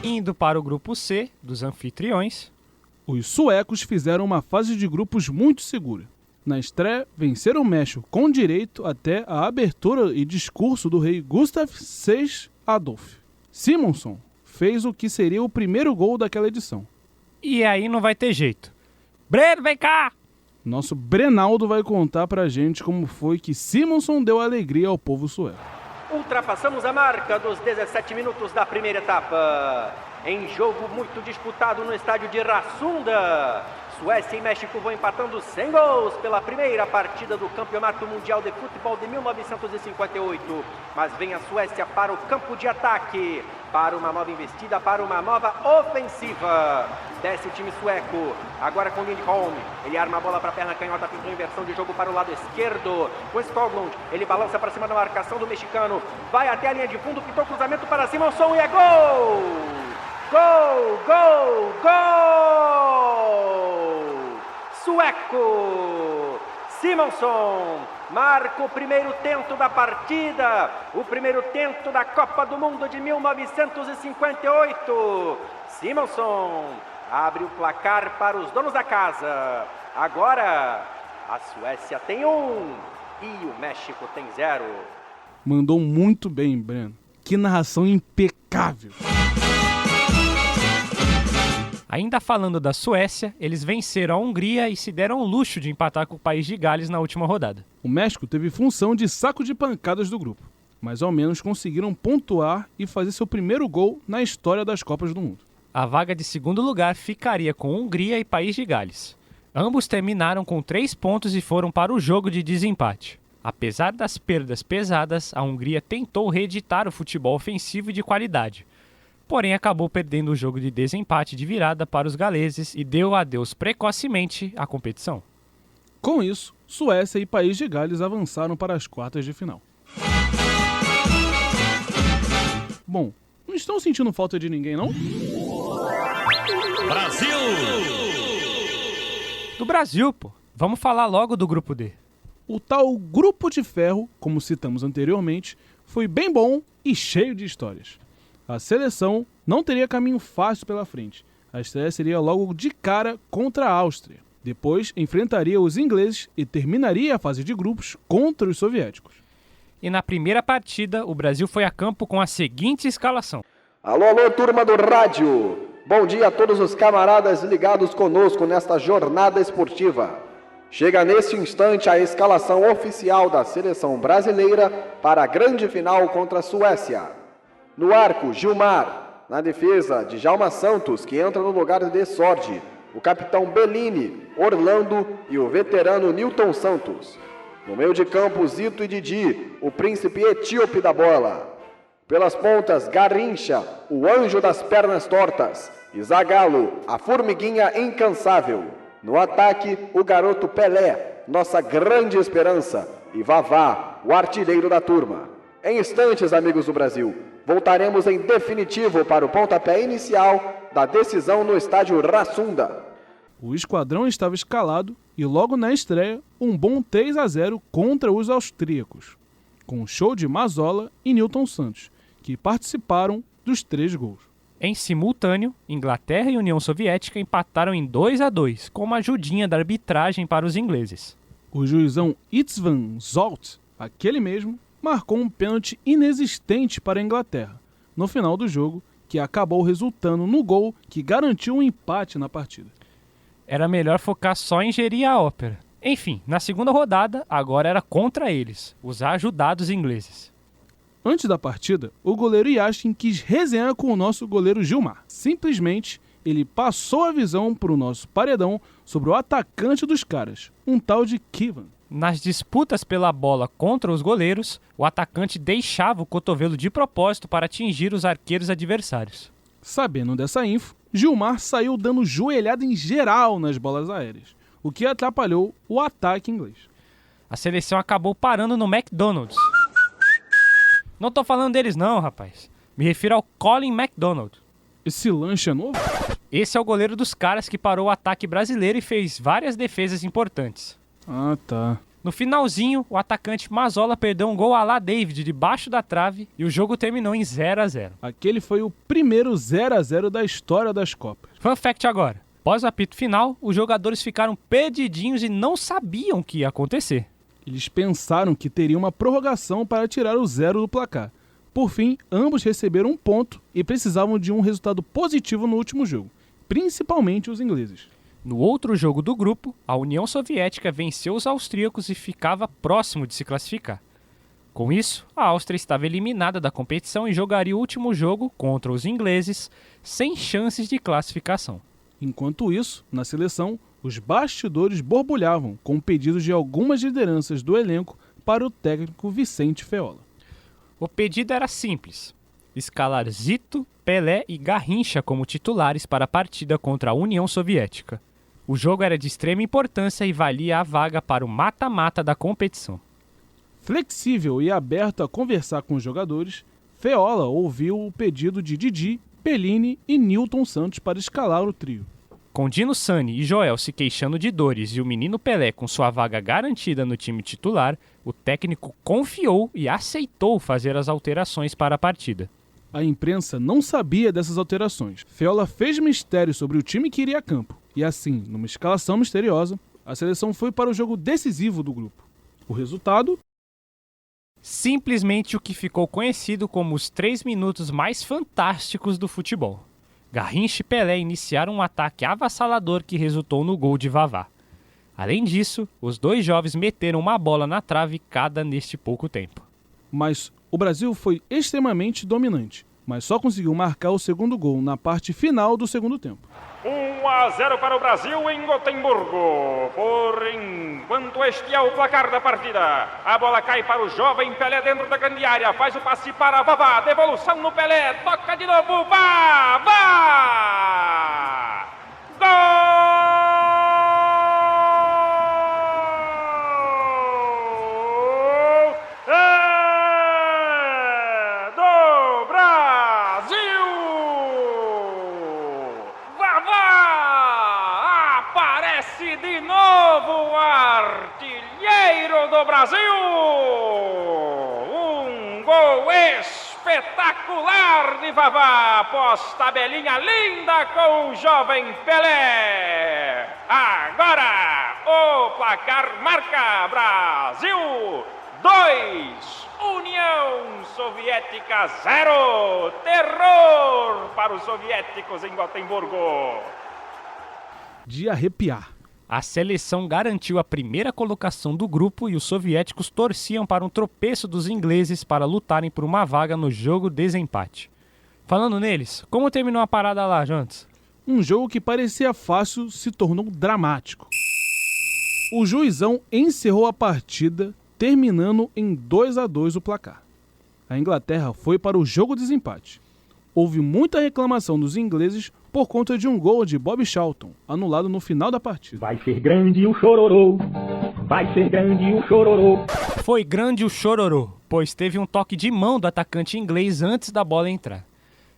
Indo para o grupo C, dos anfitriões, os suecos fizeram uma fase de grupos muito segura. Na estreia, venceram o México com direito até a abertura e discurso do rei Gustav VI Adolf. Simonson fez o que seria o primeiro gol daquela edição. E aí não vai ter jeito. Breno, vem cá! Nosso Brenaldo vai contar pra gente como foi que Simonson deu alegria ao povo sueco. Ultrapassamos a marca dos 17 minutos da primeira etapa. Em jogo muito disputado no estádio de Rasunda, Suécia e México vão empatando sem gols pela primeira partida do Campeonato Mundial de Futebol de 1958. Mas vem a Suécia para o campo de ataque, para uma nova investida, para uma nova ofensiva. Desce o time sueco, agora com Lindholm. Ele arma a bola para a perna canhota, pintou inversão de jogo para o lado esquerdo. Com Skoglund, ele balança para cima da marcação do mexicano. Vai até a linha de fundo, pintou cruzamento para Simonson e é gol! Gol, gol, gol! Sueco! Simonson marca o primeiro tento da partida, o primeiro tento da Copa do Mundo de 1958. Simonson abre o placar para os donos da casa. Agora, a Suécia tem 1 e o México tem 0. Mandou muito bem, Breno. Que narração impecável. Ainda falando da Suécia, eles venceram a Hungria e se deram o luxo de empatar com o país de Gales na última rodada. O México teve função de saco de pancadas do grupo, mas ao menos conseguiram pontuar e fazer seu primeiro gol na história das Copas do Mundo. A vaga de segundo lugar ficaria com Hungria e País de Gales. Ambos terminaram com 3 pontos e foram para o jogo de desempate. Apesar das perdas pesadas, a Hungria tentou reeditar o futebol ofensivo e de qualidade. Porém, acabou perdendo o jogo de desempate de virada para os galeses e deu adeus precocemente à competição. Com isso, Suécia e País de Gales avançaram para as quartas de final. Bom, não estão sentindo falta de ninguém, não? Brasil! Do Brasil, pô. Vamos falar logo do grupo D. O tal Grupo de Ferro, como citamos anteriormente, foi bem bom e cheio de histórias. A seleção não teria caminho fácil pela frente. A estreia seria logo de cara contra a Áustria. Depois enfrentaria os ingleses e terminaria a fase de grupos contra os soviéticos. E na primeira partida, o Brasil foi a campo com a seguinte escalação. Alô, alô, turma do rádio! Bom dia a todos os camaradas ligados conosco nesta jornada esportiva. Chega neste instante a escalação oficial da seleção brasileira para a grande final contra a Suécia. No arco, Gilmar. Na defesa, Djalma Santos, que entra no lugar de Sordi. O capitão Bellini, Orlando e o veterano Nilton Santos. No meio de campo, Zito e Didi, o príncipe etíope da bola. Pelas pontas, Garrincha, o anjo das pernas tortas. E Zagallo, a formiguinha incansável. No ataque, o garoto Pelé, nossa grande esperança. E Vavá, o artilheiro da turma. Em instantes, amigos do Brasil, voltaremos em definitivo para o pontapé inicial da decisão no estádio Rasunda. O esquadrão estava escalado e logo na estreia, um bom 3-0 contra os austríacos, com um show de Mazzola e Nilton Santos, que participaram dos 3 gols. Em simultâneo, Inglaterra e União Soviética empataram em 2-2, com uma ajudinha da arbitragem para os ingleses. O juizão István Zsolt, aquele mesmo, marcou um pênalti inexistente para a Inglaterra, no final do jogo, que acabou resultando no gol que garantiu um empate na partida. Era melhor focar só em gerir a ópera. Enfim, na segunda rodada, agora era contra eles, os ajudados ingleses. Antes da partida, o goleiro Yashin quis resenhar com o nosso goleiro Gilmar. Simplesmente, ele passou a visão para o nosso paredão sobre o atacante dos caras, um tal de Kivan. Nas disputas pela bola contra os goleiros, o atacante deixava o cotovelo de propósito para atingir os arqueiros adversários. Sabendo dessa info, Gilmar saiu dando joelhada em geral nas bolas aéreas, o que atrapalhou o ataque inglês. A seleção acabou parando no McDonald's. Não tô falando deles não, rapaz. Me refiro ao Colin McDonald. Esse lanche é novo? Esse é o goleiro dos caras que parou o ataque brasileiro e fez várias defesas importantes. Ah, tá. No finalzinho, o atacante Mazzola perdeu um gol à la David debaixo da trave e o jogo terminou em 0-0. Aquele foi o primeiro 0-0 da história das Copas. Fun fact agora. Após o apito final, os jogadores ficaram perdidinhos e não sabiam o que ia acontecer. Eles pensaram que teria uma prorrogação para tirar o 0 do placar. Por fim, ambos receberam um ponto e precisavam de um resultado positivo no último jogo, principalmente os ingleses. No outro jogo do grupo, a União Soviética venceu os austríacos e ficava próximo de se classificar. Com isso, a Áustria estava eliminada da competição e jogaria o último jogo contra os ingleses, sem chances de classificação. Enquanto isso, na seleção, os bastidores borbulhavam com pedidos de algumas lideranças do elenco para o técnico Vicente Feola. O pedido era simples: escalar Zito, Pelé e Garrincha como titulares para a partida contra a União Soviética. O jogo era de extrema importância e valia a vaga para o mata-mata da competição. Flexível e aberto a conversar com os jogadores, Feola ouviu o pedido de Didi, Pellini e Nilton Santos para escalar o trio. Com Dino Sani e Joel se queixando de dores e o menino Pelé com sua vaga garantida no time titular, o técnico confiou e aceitou fazer as alterações para a partida. A imprensa não sabia dessas alterações. Feola fez mistério sobre o time que iria a campo. E assim, numa escalação misteriosa, a seleção foi para o jogo decisivo do grupo. O resultado? Simplesmente o que ficou conhecido como os 3 minutos mais fantásticos do futebol. Garrincha e Pelé iniciaram um ataque avassalador que resultou no gol de Vavá. Além disso, os dois jovens meteram uma bola na trave cada neste pouco tempo. Mas o Brasil foi extremamente dominante, mas só conseguiu marcar o segundo gol na parte final do segundo tempo. 1-0 para o Brasil em Gotemburgo. Por enquanto este é o placar da partida. A bola cai para o jovem Pelé dentro da grande área. Faz o passe para Vavá. Devolução no Pelé. Toca de novo. Vavá! Gol! De novo o artilheiro do Brasil, um gol espetacular de Vavá, após tabelinha linda com o jovem Pelé. Agora o placar marca: Brasil 2, União Soviética 0, terror para os soviéticos em Gotemburgo. De arrepiar. A seleção garantiu a primeira colocação do grupo e os soviéticos torciam para um tropeço dos ingleses para lutarem por uma vaga no jogo desempate. Falando neles, como terminou a parada lá, Jantes? Um jogo que parecia fácil se tornou dramático. O juizão encerrou a partida, terminando em 2-2 o placar. A Inglaterra foi para o jogo desempate. Houve muita reclamação dos ingleses por conta de um gol de Bob Charlton, anulado no final da partida. Vai ser grande o chororô, vai ser grande o chororô. Foi grande o chororô, pois teve um toque de mão do atacante inglês antes da bola entrar.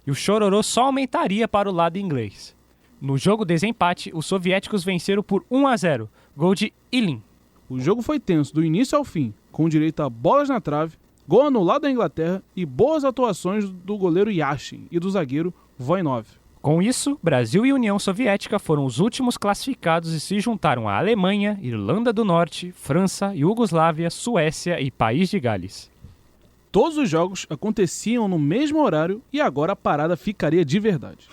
E o chororô só aumentaria para o lado inglês. No jogo desempate, os soviéticos venceram por 1-0, gol de Ilin. O jogo foi tenso do início ao fim, com direito a bolas na trave, gol anulado da Inglaterra e boas atuações do goleiro Yashin e do zagueiro Voinov. Com isso, Brasil e União Soviética foram os últimos classificados e se juntaram a Alemanha, Irlanda do Norte, França, Iugoslávia, Suécia e País de Gales. Todos os jogos aconteciam no mesmo horário e agora a parada ficaria de verdade.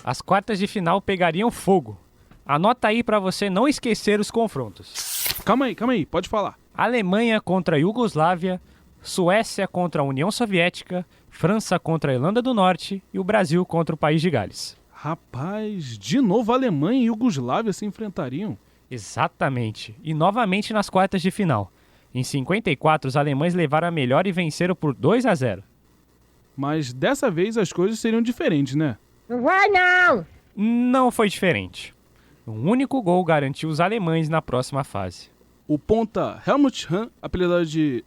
As quartas de final pegariam fogo. Anota aí para você não esquecer os confrontos. Calma aí, pode falar. Alemanha contra a Iugoslávia, Suécia contra a União Soviética, França contra a Irlanda do Norte e o Brasil contra o País de Gales. Rapaz, de novo a Alemanha e Iugoslávia se enfrentariam? Exatamente, e novamente nas quartas de final. Em 54, os alemães levaram a melhor e venceram por 2-0. Mas dessa vez as coisas seriam diferentes, né? Não vai não! Não foi diferente. Um único gol garantiu os alemães na próxima fase. O ponta Helmut Hahn, apelidado de...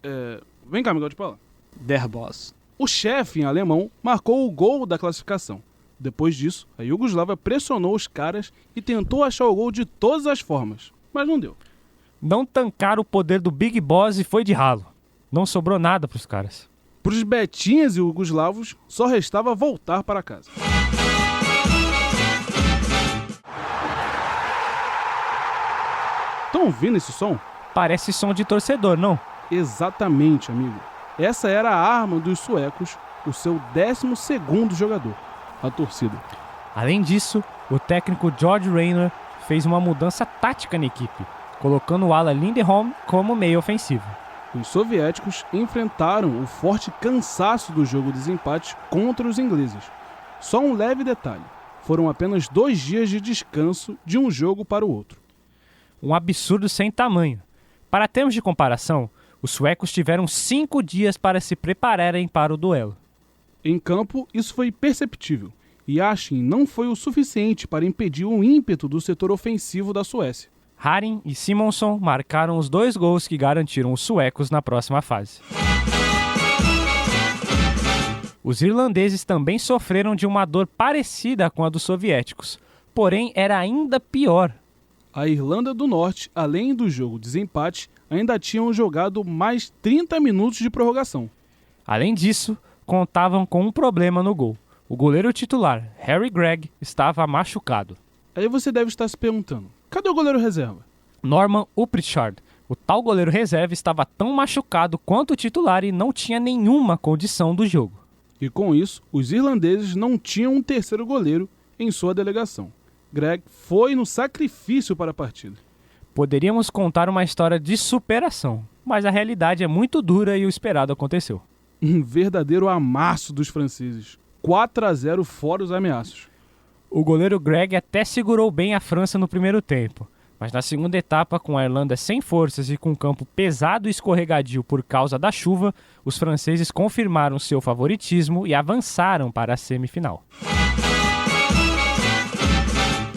Vem cá, Miguel de Paula. Der Boss. O chefe em alemão marcou o gol da classificação. Depois disso, a Iugoslávia pressionou os caras e tentou achar o gol de todas as formas, mas não deu. Não tancaram o poder do Big Boss e foi de ralo. Não sobrou nada pros caras. Pros betinhas e iugoslavos, só restava voltar para casa. Estão ouvindo esse som? Parece som de torcedor, não? Exatamente, amigo. Essa era a arma dos suecos, o seu 12º jogador, a torcida. Além disso, o técnico George Rayner fez uma mudança tática na equipe, colocando o ala Lindholm como meio ofensivo. Os soviéticos enfrentaram o forte cansaço do jogo de desempate contra os ingleses. Só um leve detalhe, foram apenas 2 dias de descanso de um jogo para o outro. Um absurdo sem tamanho. Para termos de comparação, os suecos tiveram 5 dias para se prepararem para o duelo. Em campo, isso foi perceptível, e Yashin não foi o suficiente para impedir o ímpeto do setor ofensivo da Suécia. Haring e Simonsson marcaram os 2 gols que garantiram os suecos na próxima fase. Os irlandeses também sofreram de uma dor parecida com a dos soviéticos, porém era ainda pior. A Irlanda do Norte, além do jogo de desempate, ainda tinham jogado mais 30 minutos de prorrogação. Além disso, contavam com um problema no gol. O goleiro titular, Harry Gregg, estava machucado. Aí você deve estar se perguntando, cadê o goleiro reserva? Norman Upritchard. O tal goleiro reserva estava tão machucado quanto o titular e não tinha nenhuma condição do jogo. E com isso, os irlandeses não tinham um terceiro goleiro em sua delegação. Gregg foi no sacrifício para a partida. Poderíamos contar uma história de superação, mas a realidade é muito dura e o esperado aconteceu. Um verdadeiro amasso dos franceses. 4-0 fora os ameaços. O goleiro Gregg até segurou bem a França no primeiro tempo, mas na segunda etapa, com a Irlanda sem forças e com um campo pesado e escorregadio por causa da chuva, os franceses confirmaram seu favoritismo e avançaram para a semifinal.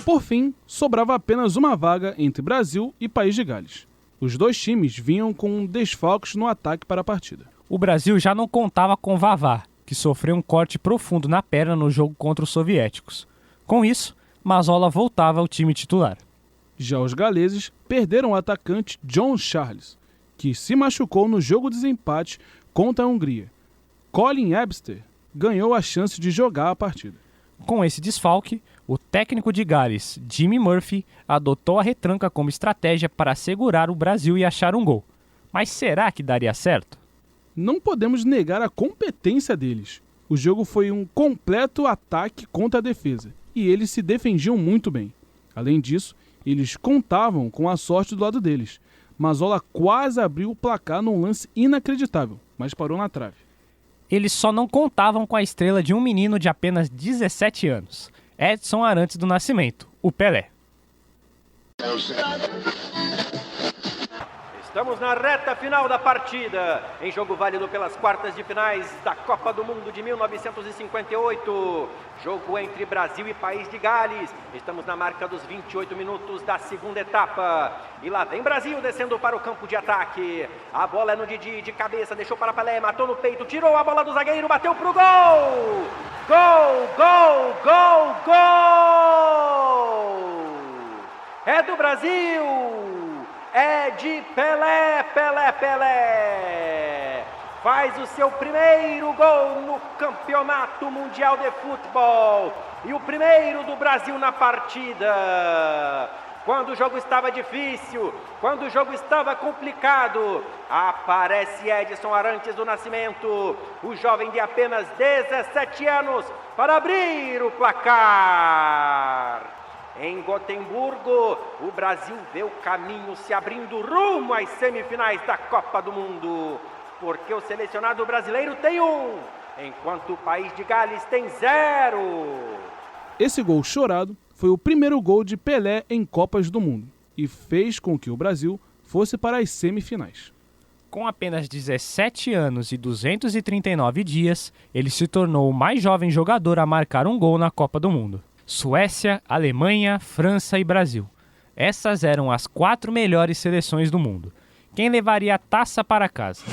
Por fim, sobrava apenas uma vaga entre Brasil e País de Gales. Os 2 times vinham com desfalques no ataque para a partida. O Brasil já não contava com Vavá, que sofreu um corte profundo na perna no jogo contra os soviéticos. Com isso, Mazzola voltava ao time titular. Já os galeses perderam o atacante John Charles, que se machucou no jogo de desempate contra a Hungria. Colin Webster ganhou a chance de jogar a partida. Com esse desfalque, o técnico de Gales, Jimmy Murphy, adotou a retranca como estratégia para segurar o Brasil e achar um gol. Mas será que daria certo? Não podemos negar a competência deles. O jogo foi um completo ataque contra a defesa, e eles se defendiam muito bem. Além disso, eles contavam com a sorte do lado deles. Mazzola quase abriu o placar num lance inacreditável, mas parou na trave. Eles só não contavam com a estrela de um menino de apenas 17 anos, Edson Arantes do Nascimento, o Pelé. Estamos na reta final da partida, em jogo válido pelas quartas de finais da Copa do Mundo de 1958. Jogo entre Brasil e País de Gales. Estamos na marca dos 28 minutos da segunda etapa. E lá vem Brasil descendo para o campo de ataque. A bola é no Didi, de cabeça, deixou para Pelé, matou no peito, tirou a bola do zagueiro, bateu pro gol! Gol, gol, gol, gol! É do Brasil! É de Pelé, Pelé, Pelé! Faz o seu primeiro gol no Campeonato Mundial de Futebol. E o primeiro do Brasil na partida. quando o jogo estava difícil, quando o jogo estava complicado, aparece Edson Arantes do Nascimento, o jovem de apenas 17 anos, para abrir o placar. Em Gotemburgo, o Brasil vê o caminho se abrindo rumo às semifinais da Copa do Mundo, porque o selecionado brasileiro tem 1, enquanto o país de Gales tem 0. Esse gol chorado foi o primeiro gol de Pelé em Copas do Mundo e fez com que o Brasil fosse para as semifinais. Com apenas 17 anos e 239 dias, ele se tornou o mais jovem jogador a marcar um gol na Copa do Mundo. Suécia, Alemanha, França e Brasil. Essas eram as 4 melhores seleções do mundo. Quem levaria a taça para casa?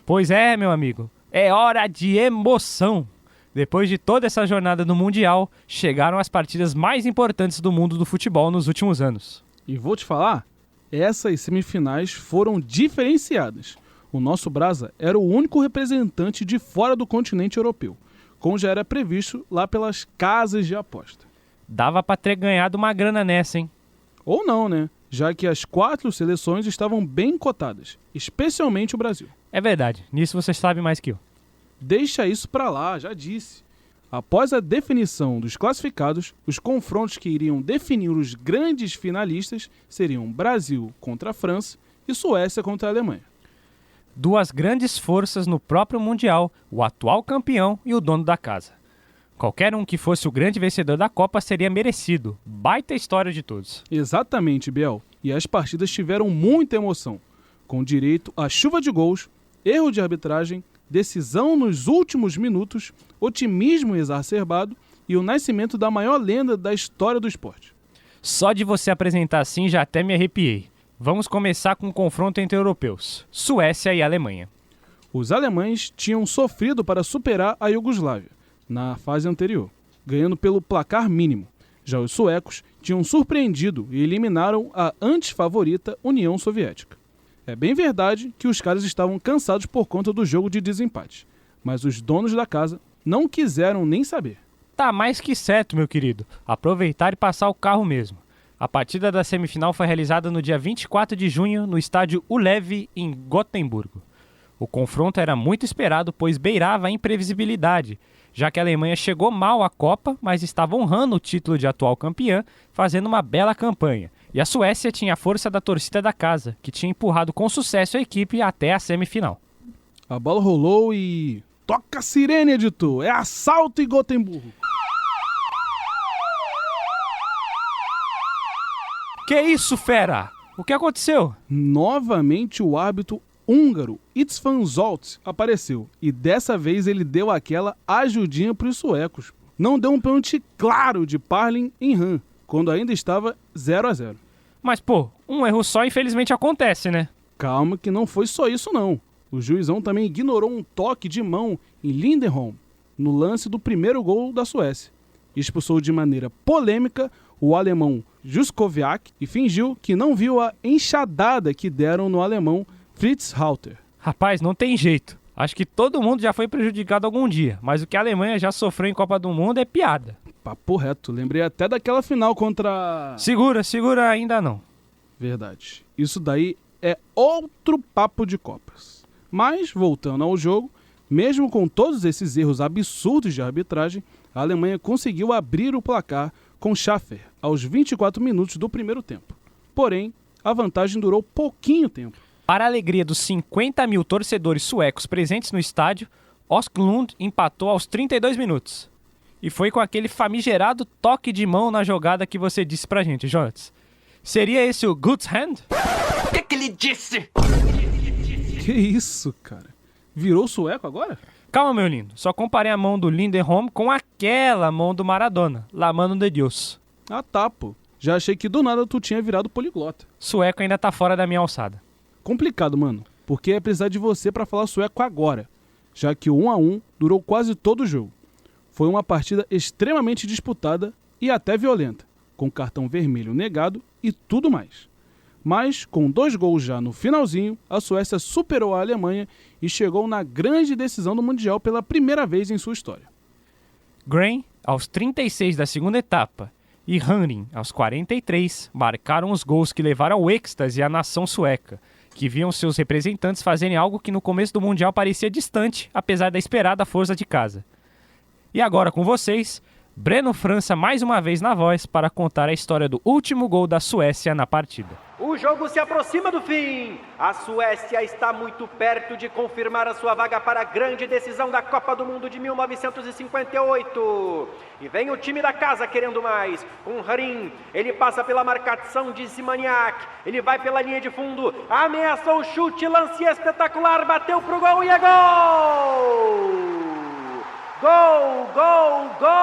Pois é, meu amigo, é hora de emoção. Depois de toda essa jornada no Mundial, chegaram as partidas mais importantes do mundo do futebol nos últimos anos. E vou te falar, essas semifinais foram diferenciadas. O nosso Brasa era o único representante de fora do continente europeu, como já era previsto lá pelas casas de aposta. Dava para ter ganhado uma grana nessa, hein? Ou não, né? Já que as 4 seleções estavam bem cotadas, especialmente o Brasil. É verdade, nisso você sabe mais que eu. Deixa isso pra lá, já disse. Após a definição dos classificados, os confrontos que iriam definir os grandes finalistas seriam Brasil contra a França e Suécia contra a Alemanha. 2 grandes forças no próprio Mundial, o atual campeão e o dono da casa. Qualquer um que fosse o grande vencedor da Copa seria merecido. Baita história de todos. Exatamente, Biel. E as partidas tiveram muita emoção, com direito a chuva de gols, erro de arbitragem, decisão nos últimos minutos, otimismo exacerbado e o nascimento da maior lenda da história do esporte. Só de você apresentar assim já até me arrepiei. Vamos começar com um confronto entre europeus, Suécia e Alemanha. Os alemães tinham sofrido para superar a Iugoslávia na fase anterior, ganhando pelo placar mínimo. Já os suecos tinham surpreendido e eliminaram a antes favorita União Soviética. É bem verdade que os caras estavam cansados por conta do jogo de desempate, mas os donos da casa não quiseram nem saber. Tá mais que certo, meu querido. Aproveitar e passar o carro mesmo. A partida da semifinal foi realizada no dia 24 de junho no estádio Ullevi, em Gotemburgo. O confronto era muito esperado, pois beirava a imprevisibilidade, já que a Alemanha chegou mal à Copa, mas estava honrando o título de atual campeã, fazendo uma bela campanha. E a Suécia tinha a força da torcida da casa, que tinha empurrado com sucesso a equipe até a semifinal. A bola rolou e... Toca a sirene, editor! É assalto em Gotemburgo! Que isso, fera? O que aconteceu? Novamente o árbitro húngaro István Zsolt apareceu e dessa vez ele deu aquela ajudinha para os suecos. Não deu um pênalti claro de Parlin em Han, quando ainda estava 0-0. Mas pô, um erro só infelizmente acontece, né? Calma que não foi só isso não. O juizão também ignorou um toque de mão em Lindenholm no lance do primeiro gol da Suécia. Expulsou de maneira polêmica o alemão Juskowiak e fingiu que não viu a enxadada que deram no alemão Fritz Rauter. Rapaz, não tem jeito. Acho que todo mundo já foi prejudicado algum dia, mas o que a Alemanha já sofreu em Copa do Mundo é piada. Papo reto, lembrei até daquela final contra... Segura ainda não. Verdade. Isso daí é outro papo de Copas. Mas, voltando ao jogo, mesmo com todos esses erros absurdos de arbitragem, a Alemanha conseguiu abrir o placar com Schaffer aos 24 minutos do primeiro tempo. Porém, a vantagem durou pouquinho tempo. Para a alegria dos 50 mil torcedores suecos presentes no estádio, Osklund empatou aos 32 minutos. E foi com aquele famigerado toque de mão na jogada que você disse pra gente, Jonas. Seria esse o Guds Hand? O que ele disse? Que isso, cara? Virou sueco agora? Calma, meu lindo. Só comparei a mão do Lindenholm com aquela mão do Maradona, La Mano de Deus. Ah tá, pô. Já achei que do nada tu tinha virado poliglota. Sueco ainda tá fora da minha alçada. Complicado, mano, porque é precisar de você pra falar sueco agora, já que o 1-1 durou quase todo o jogo. Foi uma partida extremamente disputada e até violenta, com cartão vermelho negado e tudo mais. Mas, com 2 gols já no finalzinho, a Suécia superou a Alemanha e chegou na grande decisão do Mundial pela primeira vez em sua história. Graham, aos 36 da segunda etapa, e Henry, aos 43, marcaram os gols que levaram ao êxtase à nação sueca, que viam seus representantes fazerem algo que no começo do Mundial parecia distante, apesar da esperada força de casa. E agora com vocês, Breno França mais uma vez na voz para contar a história do último gol da Suécia na partida. O jogo se aproxima do fim. A Suécia está muito perto de confirmar a sua vaga para a grande decisão da Copa do Mundo de 1958. E vem o time da casa querendo mais. Com Harin, ele passa pela marcação de Zimanjak. Ele vai pela linha de fundo, ameaçou o chute, lance espetacular, bateu pro gol e é gol! Gol, gol, gol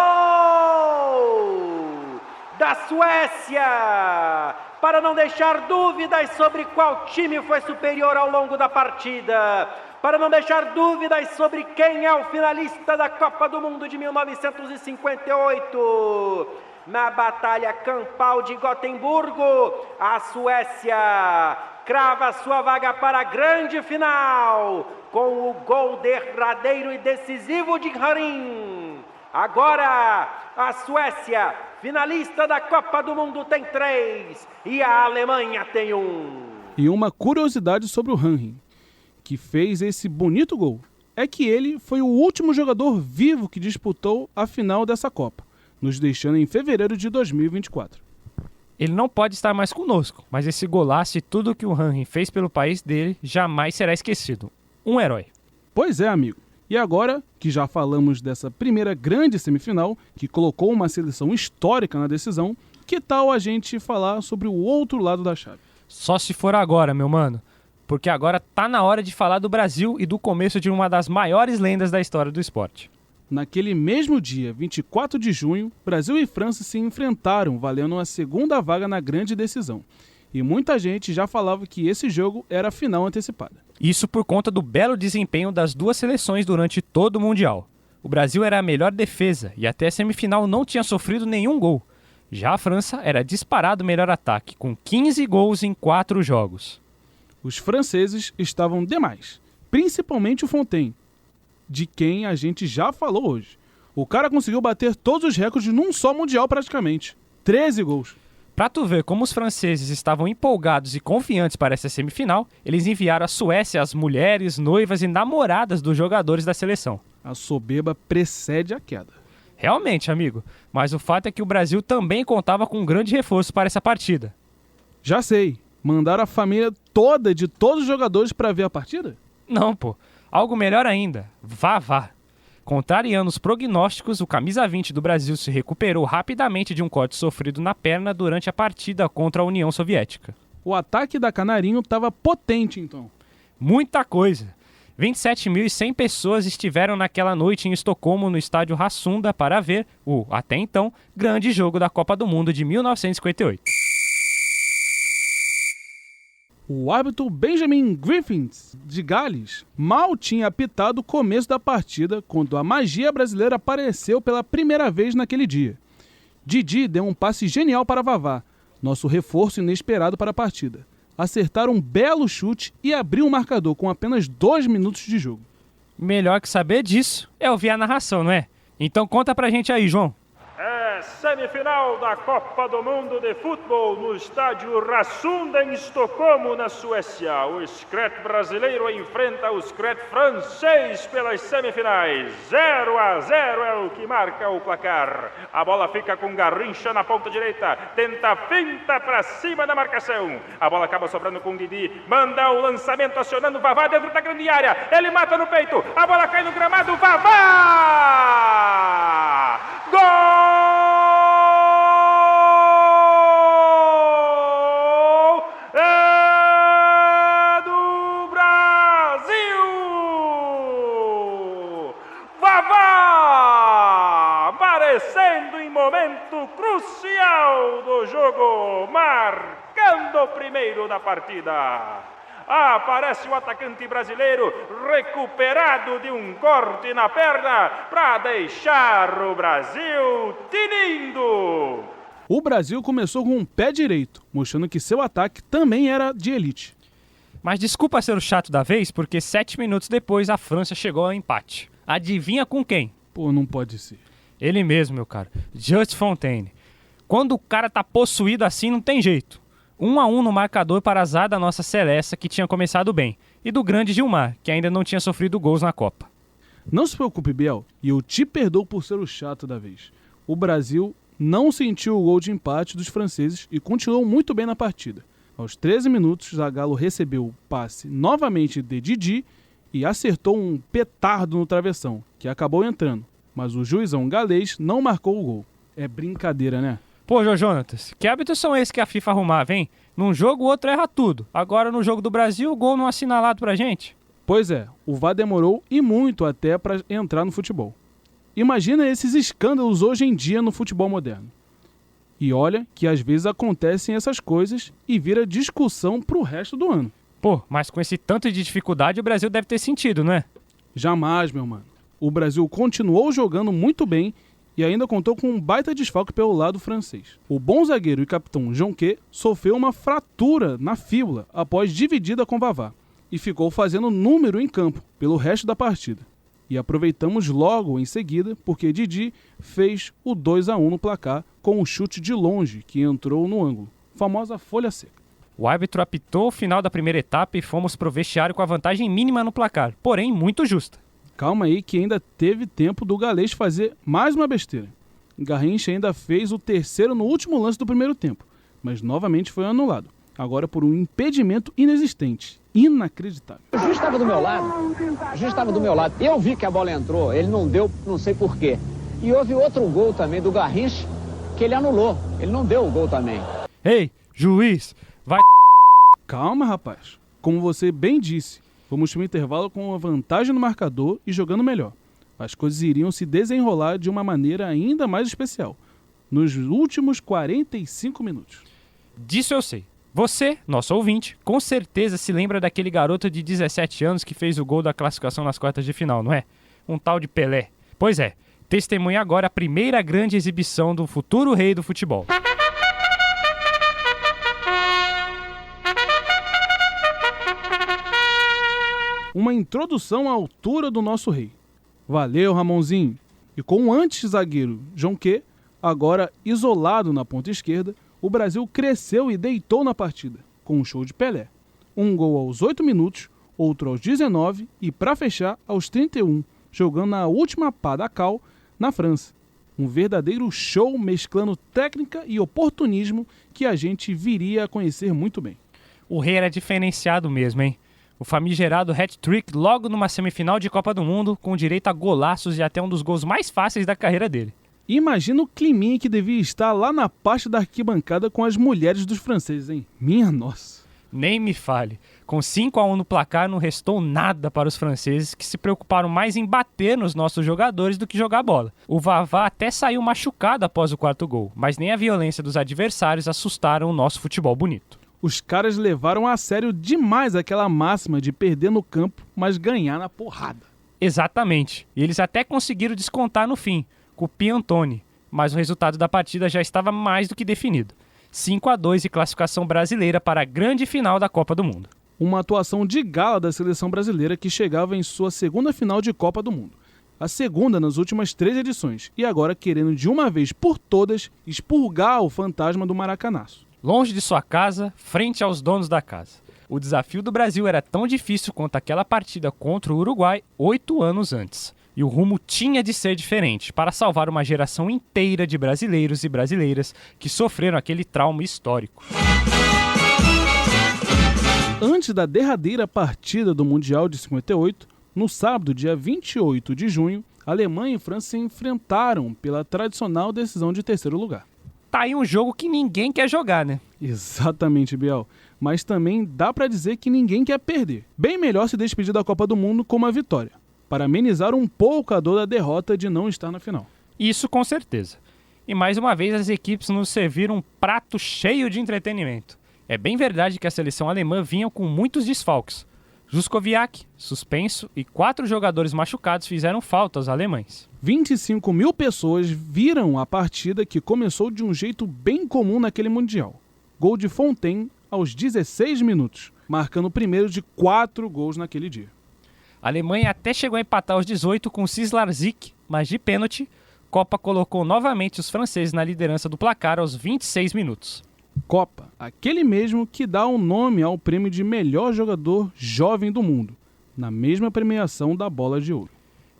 da Suécia! Para não deixar dúvidas sobre qual time foi superior ao longo da partida, para não deixar dúvidas sobre quem é o finalista da Copa do Mundo de 1958, na batalha campal de Gotemburgo, a Suécia crava sua vaga para a grande final, com o gol derradeiro e decisivo de Harin. Agora, a Suécia, finalista da Copa do Mundo, tem 3 e a Alemanha tem 1. E uma curiosidade sobre o Henry, que fez esse bonito gol, é que ele foi o último jogador vivo que disputou a final dessa Copa, nos deixando em fevereiro de 2024. Ele não pode estar mais conosco, mas esse golaço e tudo que o Henry fez pelo país dele jamais será esquecido. Um herói. Pois é, amigo. E agora, que já falamos dessa primeira grande semifinal, que colocou uma seleção histórica na decisão, que tal a gente falar sobre o outro lado da chave? Só se for agora, meu mano. Porque agora tá na hora de falar do Brasil e do começo de uma das maiores lendas da história do esporte. Naquele mesmo dia, 24 de junho, Brasil e França se enfrentaram, valendo a segunda vaga na grande decisão. E muita gente já falava que esse jogo era a final antecipada. Isso por conta do belo desempenho das duas seleções durante todo o Mundial. O Brasil era a melhor defesa e até a semifinal não tinha sofrido nenhum gol. Já a França era disparado o melhor ataque, com 15 gols em 4 jogos. Os franceses estavam demais, principalmente o Fontaine, de quem a gente já falou hoje. O cara conseguiu bater todos os recordes num só Mundial praticamente. 13 gols. Pra tu ver como os franceses estavam empolgados e confiantes para essa semifinal, eles enviaram à Suécia as mulheres, noivas e namoradas dos jogadores da seleção. A soberba precede a queda. Realmente, amigo, mas o fato é que o Brasil também contava com um grande reforço para essa partida. Já sei, mandaram a família toda de todos os jogadores para ver a partida? Não, pô, algo melhor ainda, Vavá. Contrariando os prognósticos, o camisa 20 do Brasil se recuperou rapidamente de um corte sofrido na perna durante a partida contra a União Soviética. O ataque da Canarinho estava potente, então. Muita coisa. 27.100 pessoas estiveram naquela noite em Estocolmo, no estádio Rassunda, para ver o, até então, grande jogo da Copa do Mundo de 1958. O árbitro Benjamin Griffiths, de Gales, mal tinha apitado o começo da partida quando a magia brasileira apareceu pela primeira vez naquele dia. Didi deu um passe genial para Vavá, nosso reforço inesperado para a partida. Acertar um belo chute e abrir o marcador com apenas 2 minutos de jogo. Melhor que saber disso é ouvir a narração, não é? Então conta pra gente aí, João. Semifinal da Copa do Mundo de Futebol no estádio Rassunda, em Estocolmo, na Suécia. O Scratch brasileiro enfrenta o Scratch francês pelas semifinais. 0-0 é o que marca o placar. A bola fica com Garrincha na ponta direita. Tenta finta para cima da marcação. A bola acaba sobrando com Didi. Manda o lançamento acionando o Vavá dentro da grande área. Ele mata no peito. A bola cai no gramado. Vavá! Gol! Aparecendo em momento crucial do jogo, marcando o primeiro da partida. Aparece o atacante brasileiro recuperado de um corte na perna para deixar o Brasil tinindo. O Brasil começou com um pé direito, mostrando que seu ataque também era de elite. Mas desculpa ser o chato da vez, porque 7 minutos depois a França chegou ao empate. Adivinha com quem? Pô, não pode ser. Ele mesmo, meu caro, Just Fontaine. Quando o cara tá possuído assim, não tem jeito. 1-1 no marcador para azar da nossa Celeste, que tinha começado bem, e do grande Gilmar, que ainda não tinha sofrido gols na Copa. Não se preocupe, Biel, e eu te perdoo por ser o chato da vez. O Brasil não sentiu o gol de empate dos franceses e continuou muito bem na partida. Aos 13 minutos, Zagallo recebeu o passe novamente de Didi e acertou um petardo no travessão, que acabou entrando, mas o juizão galês não marcou o gol. É brincadeira, né? Pô, Jonatas, que hábitos são esses que a FIFA arrumava, hein? Num jogo o outro erra tudo. Agora no jogo do Brasil, o gol não assinalado pra gente. Pois é, o VAR demorou e muito até para entrar no futebol. Imagina esses escândalos hoje em dia no futebol moderno. E olha que às vezes acontecem essas coisas e vira discussão pro resto do ano. Pô, mas com esse tanto de dificuldade o Brasil deve ter sentido, não é? Jamais, meu mano. O Brasil continuou jogando muito bem e ainda contou com um baita desfalque pelo lado francês. O bom zagueiro e capitão Jonquet sofreu uma fratura na fíbula após dividida com Vavá e ficou fazendo número em campo pelo resto da partida. E aproveitamos logo em seguida porque Didi fez o 2-1 no placar com um chute de longe que entrou no ângulo, famosa folha seca. O árbitro apitou o final da primeira etapa e fomos pro vestiário com a vantagem mínima no placar, porém muito justa. Calma aí que ainda teve tempo do galês fazer mais uma besteira. Garrincha ainda fez o terceiro no último lance do primeiro tempo, mas novamente foi anulado, agora por um impedimento inexistente. Inacreditável. O juiz estava do meu lado. Eu vi que a bola entrou, ele não deu, não sei porquê. E houve outro gol também do Garrincha que ele anulou. Ele não deu o gol também. Ei, juiz, vai... Calma, rapaz. Como você bem disse, vamos para o intervalo com uma vantagem no marcador e jogando melhor. As coisas iriam se desenrolar de uma maneira ainda mais especial, nos últimos 45 minutos. Disso eu sei. Você, nosso ouvinte, com certeza se lembra daquele garoto de 17 anos que fez o gol da classificação nas quartas de final, não é? Um tal de Pelé. Pois é, testemunha agora a primeira grande exibição do futuro rei do futebol. Uma introdução à altura do nosso rei. Valeu, Ramonzinho. E com o antes-zagueiro Jonquet, agora isolado na ponta esquerda, o Brasil cresceu e deitou na partida, com um show de Pelé. Um gol aos 8 minutos, outro aos 19 e, para fechar, aos 31, jogando na última pá da cal na França. Um verdadeiro show mesclando técnica e oportunismo que a gente viria a conhecer muito bem. O rei era diferenciado mesmo, hein? O famigerado hat-trick logo numa semifinal de Copa do Mundo, com direito a golaços e até um dos gols mais fáceis da carreira dele. Imagina o climinha que devia estar lá na parte da arquibancada com as mulheres dos franceses, hein? Minha nossa. Nem me fale. Com 5-1 no placar, não restou nada para os franceses, que se preocuparam mais em bater nos nossos jogadores do que jogar bola. O Vavá até saiu machucado após o quarto gol, mas nem a violência dos adversários assustaram o nosso futebol bonito. Os caras levaram a sério demais aquela máxima de perder no campo, mas ganhar na porrada. Exatamente. E eles até conseguiram descontar no fim, com o Piantoni, mas o resultado da partida já estava mais do que definido. 5-2 e classificação brasileira para a grande final da Copa do Mundo. Uma atuação de gala da seleção brasileira que chegava em sua segunda final de Copa do Mundo. A segunda nas últimas 3 edições e agora querendo de uma vez por todas expurgar o fantasma do Maracanaço. Longe de sua casa, frente aos donos da casa. O desafio do Brasil era tão difícil quanto aquela partida contra o Uruguai 8 anos antes. E o rumo tinha de ser diferente para salvar uma geração inteira de brasileiros e brasileiras que sofreram aquele trauma histórico. Antes da derradeira partida do Mundial de 58, no sábado, dia 28 de junho, Alemanha e França se enfrentaram pela tradicional decisão de terceiro lugar. Tá aí um jogo que ninguém quer jogar, né? Exatamente, Biel. Mas também dá pra dizer que ninguém quer perder. Bem melhor se despedir da Copa do Mundo com uma vitória, para amenizar um pouco a dor da derrota de não estar na final. Isso com certeza. E mais uma vez as equipes nos serviram um prato cheio de entretenimento. É bem verdade que a seleção alemã vinha com muitos desfalques. Juskowiak, suspenso, e 4 jogadores machucados fizeram falta aos alemães. 25 mil pessoas viram a partida que começou de um jeito bem comum naquele Mundial. Gol de Fontaine aos 16 minutos, marcando o primeiro de 4 gols naquele dia. A Alemanha até chegou a empatar aos 18 com Cislarzik, mas de pênalti, Copa colocou novamente os franceses na liderança do placar aos 26 minutos. Copa, aquele mesmo que dá o nome ao prêmio de melhor jogador jovem do mundo, na mesma premiação da Bola de Ouro.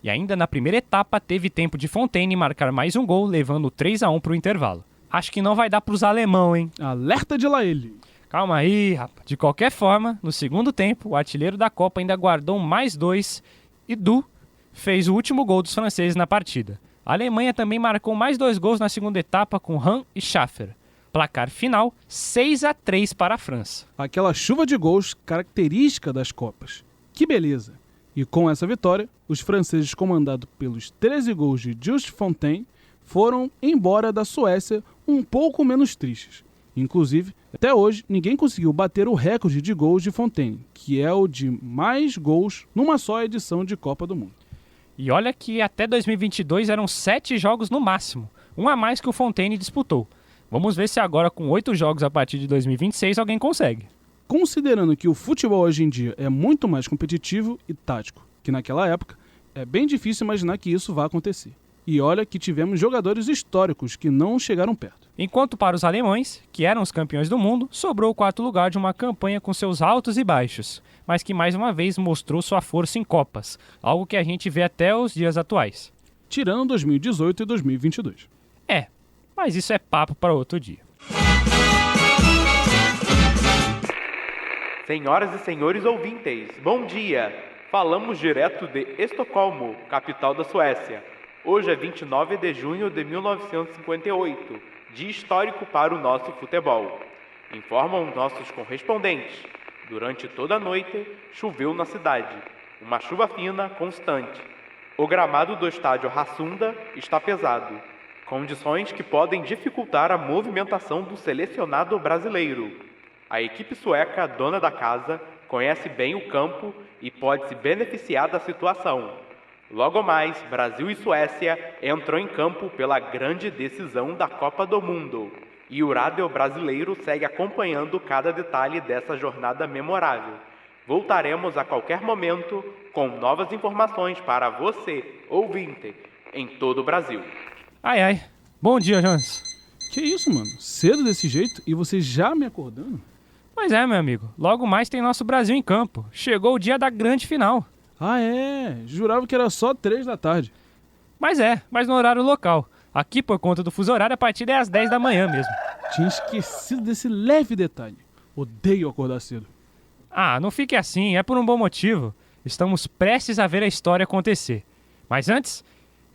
E ainda na primeira etapa teve tempo de Fontaine marcar mais um gol, levando 3-1 para o intervalo. Acho que não vai dar para os alemão, hein? Alerta de Laele. Calma aí, rapaz. De qualquer forma, no segundo tempo, o artilheiro da Copa ainda guardou mais 2 e Du fez o último gol dos franceses na partida. A Alemanha também marcou mais 2 gols na segunda etapa com Hahn e Schaffer. Placar final, 6-3 para a França. Aquela chuva de gols característica das Copas. Que beleza! E com essa vitória, os franceses comandados pelos 13 gols de Just Fontaine foram embora da Suécia um pouco menos tristes. Inclusive, até hoje, ninguém conseguiu bater o recorde de gols de Fontaine, que é o de mais gols numa só edição de Copa do Mundo. E olha que até 2022 eram 7 jogos no máximo, um a mais que o Fontaine disputou. Vamos ver se agora, com 8 jogos a partir de 2026, alguém consegue. Considerando que o futebol hoje em dia é muito mais competitivo e tático que naquela época, é bem difícil imaginar que isso vá acontecer. E olha que tivemos jogadores históricos que não chegaram perto. Enquanto para os alemães, que eram os campeões do mundo, sobrou o 4º lugar de uma campanha com seus altos e baixos, mas que mais uma vez mostrou sua força em Copas, algo que a gente vê até os dias atuais. Tirando 2018 e 2022. Mas isso é papo para outro dia. Senhoras e senhores ouvintes, bom dia! Falamos direto de Estocolmo, capital da Suécia. Hoje é 29 de junho de 1958, dia histórico para o nosso futebol. Informam nossos correspondentes. Durante toda a noite, choveu na cidade. Uma chuva fina, constante. O gramado do estádio Rasunda está pesado. Condições que podem dificultar a movimentação do selecionado brasileiro. A equipe sueca, dona da casa, conhece bem o campo e pode se beneficiar da situação. Logo mais, Brasil e Suécia entram em campo pela grande decisão da Copa do Mundo. E o rádio brasileiro segue acompanhando cada detalhe dessa jornada memorável. Voltaremos a qualquer momento com novas informações para você, ouvinte, em todo o Brasil. Ai. Bom dia, Jones. Que isso, mano? Cedo desse jeito e você já me acordando? Pois é, meu amigo. Logo mais tem nosso Brasil em campo. Chegou o dia da grande final. Ah, é? Jurava que era só 3 da tarde. Mas no horário local. Aqui, por conta do fuso horário, a partida é às 10 da manhã mesmo. Tinha esquecido desse leve detalhe. Odeio acordar cedo. Ah, não fique assim. É por um bom motivo. Estamos prestes a ver a história acontecer. Mas antes,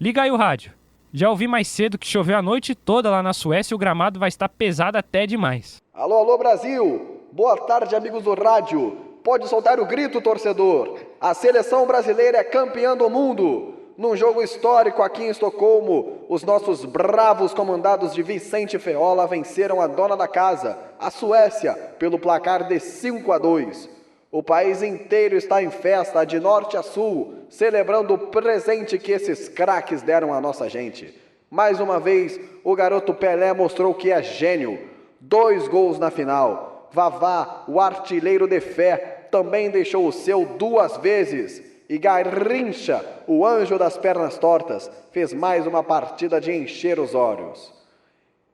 liga aí o rádio. Já ouvi mais cedo que choveu a noite toda lá na Suécia e o gramado vai estar pesado até demais. Alô, Brasil! Boa tarde, amigos do rádio. Pode soltar o grito, torcedor. A seleção brasileira é campeã do mundo. Num jogo histórico aqui em Estocolmo, os nossos bravos comandados de Vicente Feola venceram a dona da casa, a Suécia, pelo placar de 5-2. O país inteiro está em festa, de norte a sul, celebrando o presente que esses craques deram à nossa gente. Mais uma vez, o garoto Pelé mostrou que é gênio. 2 gols na final. Vavá, o artilheiro de fé, também deixou o seu 2 vezes. E Garrincha, o anjo das pernas tortas, fez mais uma partida de encher os olhos.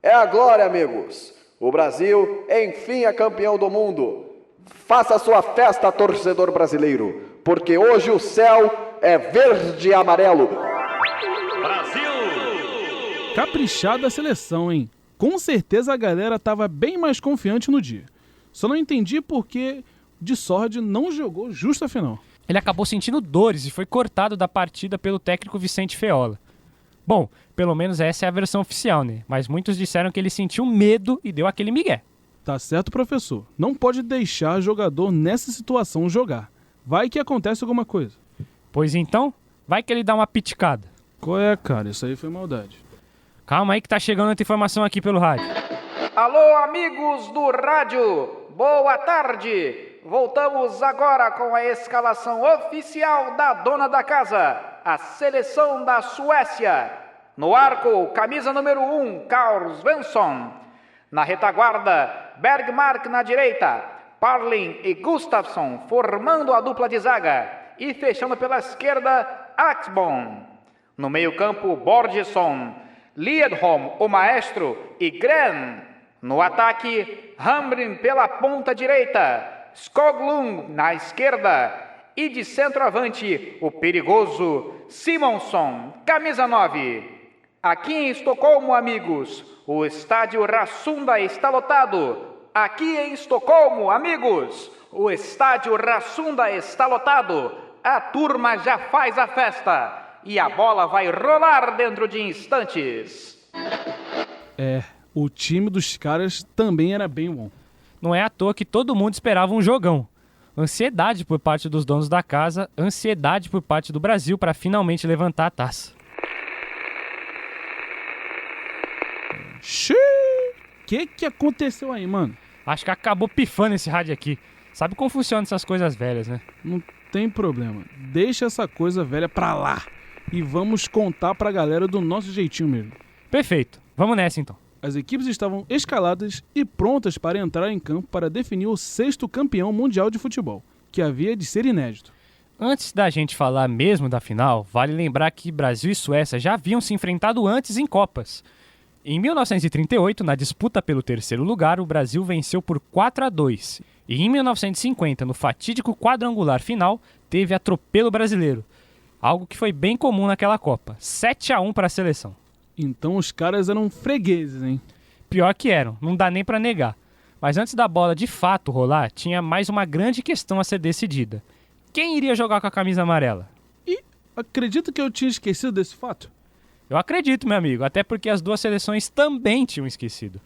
É a glória, amigos. O Brasil, enfim, é campeão do mundo. Faça sua festa, torcedor brasileiro, porque hoje o céu é verde e amarelo. Brasil! Caprichada a seleção, hein? Com certeza a galera tava bem mais confiante no dia. Só não entendi porque de Sordi não jogou justo a final. Ele acabou sentindo dores e foi cortado da partida pelo técnico Vicente Feola. Bom, pelo menos essa é a versão oficial, né? Mas muitos disseram que ele sentiu medo e deu aquele migué. Tá certo, professor. Não pode deixar jogador nessa situação jogar. Vai que acontece alguma coisa. Pois então, vai que ele dá uma piticada. Qual é, cara? Isso aí foi maldade. Calma aí que tá chegando outra informação aqui pelo rádio. Alô, amigos do rádio. Boa tarde. Voltamos agora com a escalação oficial da dona da casa, a seleção da Suécia. No arco, camisa número 1, Carl Svensson. Na retaguarda, Bergmark na direita, Parlin e Gustafsson formando a dupla de zaga. E fechando pela esquerda, Axbom. No meio-campo, Borgesson, Liedholm, o maestro, e Gren. No ataque, Hamrin pela ponta direita, Skoglund na esquerda e de centroavante, o perigoso Simonsson, camisa 9. Aqui em Estocolmo, amigos, o estádio Rassunda está lotado. Aqui em Estocolmo, amigos, o estádio Rassunda está lotado. A turma já faz a festa e a bola vai rolar dentro de instantes. O time dos caras também era bem bom. Não é à toa que todo mundo esperava um jogão. Ansiedade por parte dos donos da casa, ansiedade por parte do Brasil para finalmente levantar a taça. Que aconteceu aí, mano? Acho que acabou pifando esse rádio aqui. Sabe como funcionam essas coisas velhas, né? Não tem problema. Deixa essa coisa velha pra lá. E vamos contar pra galera do nosso jeitinho mesmo. Perfeito. Vamos nessa então. As equipes estavam escaladas e prontas para entrar em campo para definir o 6º campeão mundial de futebol, que havia de ser inédito. Antes da gente falar mesmo da final, vale lembrar que Brasil e Suécia já haviam se enfrentado antes em Copas. Em 1938, na disputa pelo 3º lugar, o Brasil venceu por 4-2. E em 1950, no fatídico quadrangular final, teve atropelo brasileiro. Algo que foi bem comum naquela Copa. 7-1 para a seleção. Então os caras eram fregueses, hein? Pior que eram, não dá nem pra negar. Mas antes da bola de fato rolar, tinha mais uma grande questão a ser decidida. Quem iria jogar com a camisa amarela? E acredito que eu tinha esquecido desse fato? Eu acredito, meu amigo, até porque as duas seleções também tinham esquecido.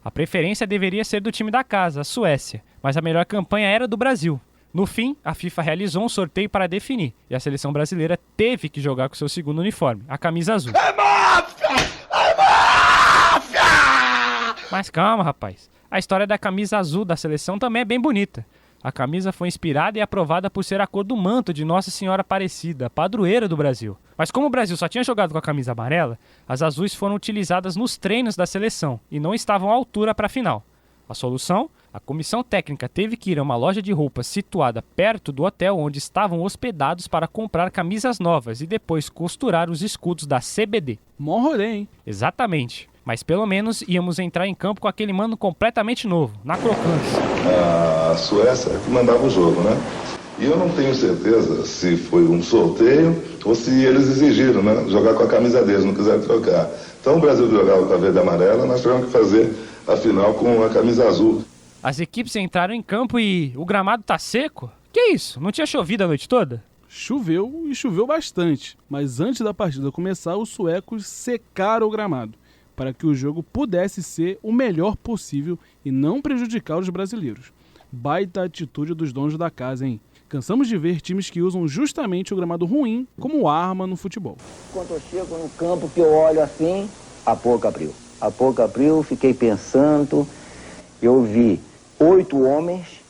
A preferência deveria ser do time da casa, a Suécia, mas a melhor campanha era do Brasil. No fim, a FIFA realizou um sorteio para definir, e a seleção brasileira teve que jogar com seu segundo uniforme, a camisa azul. É máfia! É máfia! Mas calma, rapaz. A história da camisa azul da seleção também é bem bonita. A camisa foi inspirada e aprovada por ser a cor do manto de Nossa Senhora Aparecida, padroeira do Brasil. Mas como o Brasil só tinha jogado com a camisa amarela, as azuis foram utilizadas nos treinos da seleção e não estavam à altura para a final. A solução? A comissão técnica teve que ir a uma loja de roupas situada perto do hotel onde estavam hospedados para comprar camisas novas e depois costurar os escudos da CBD. Mó rolê, hein? Exatamente. Mas pelo menos íamos entrar em campo com aquele mano completamente novo, na crocância. A Suécia que mandava o jogo, né? E eu não tenho certeza se foi um sorteio ou se eles exigiram, né? Jogar com a camisa deles, não quiseram trocar. Então o Brasil jogava com a verde e amarela, nós tivemos que fazer a final com a camisa azul. As equipes entraram em campo e o gramado tá seco? Que isso? Não tinha chovido a noite toda? Choveu e choveu bastante, mas antes da partida começar, os suecos secaram o gramado, para que o jogo pudesse ser o melhor possível e não prejudicar os brasileiros. Baita atitude dos donos da casa, hein? Cansamos de ver times que usam justamente o gramado ruim como arma no futebol. Quando eu chego no campo que eu olho assim, a pouco abriu. A pouco abriu, fiquei pensando, eu vi 8 homens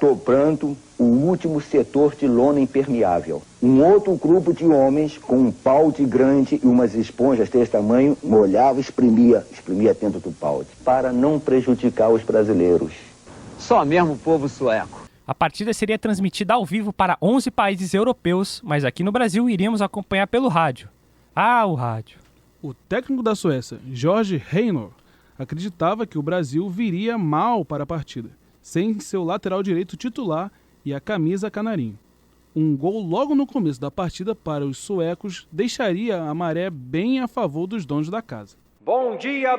dobrando o último setor de lona impermeável. Um outro grupo de homens com um balde grande e umas esponjas desse tamanho, molhava e exprimia dentro do balde, para não prejudicar os brasileiros. Só mesmo o povo sueco. A partida seria transmitida ao vivo para 11 países europeus, mas aqui no Brasil iríamos acompanhar pelo rádio. Ah, o rádio. O técnico da Suécia, Jorge Reynor, acreditava que o Brasil viria mal para a partida, sem seu lateral direito titular e a camisa canarinho. Um gol logo no começo da partida para os suecos deixaria a maré bem a favor dos donos da casa. Bom dia,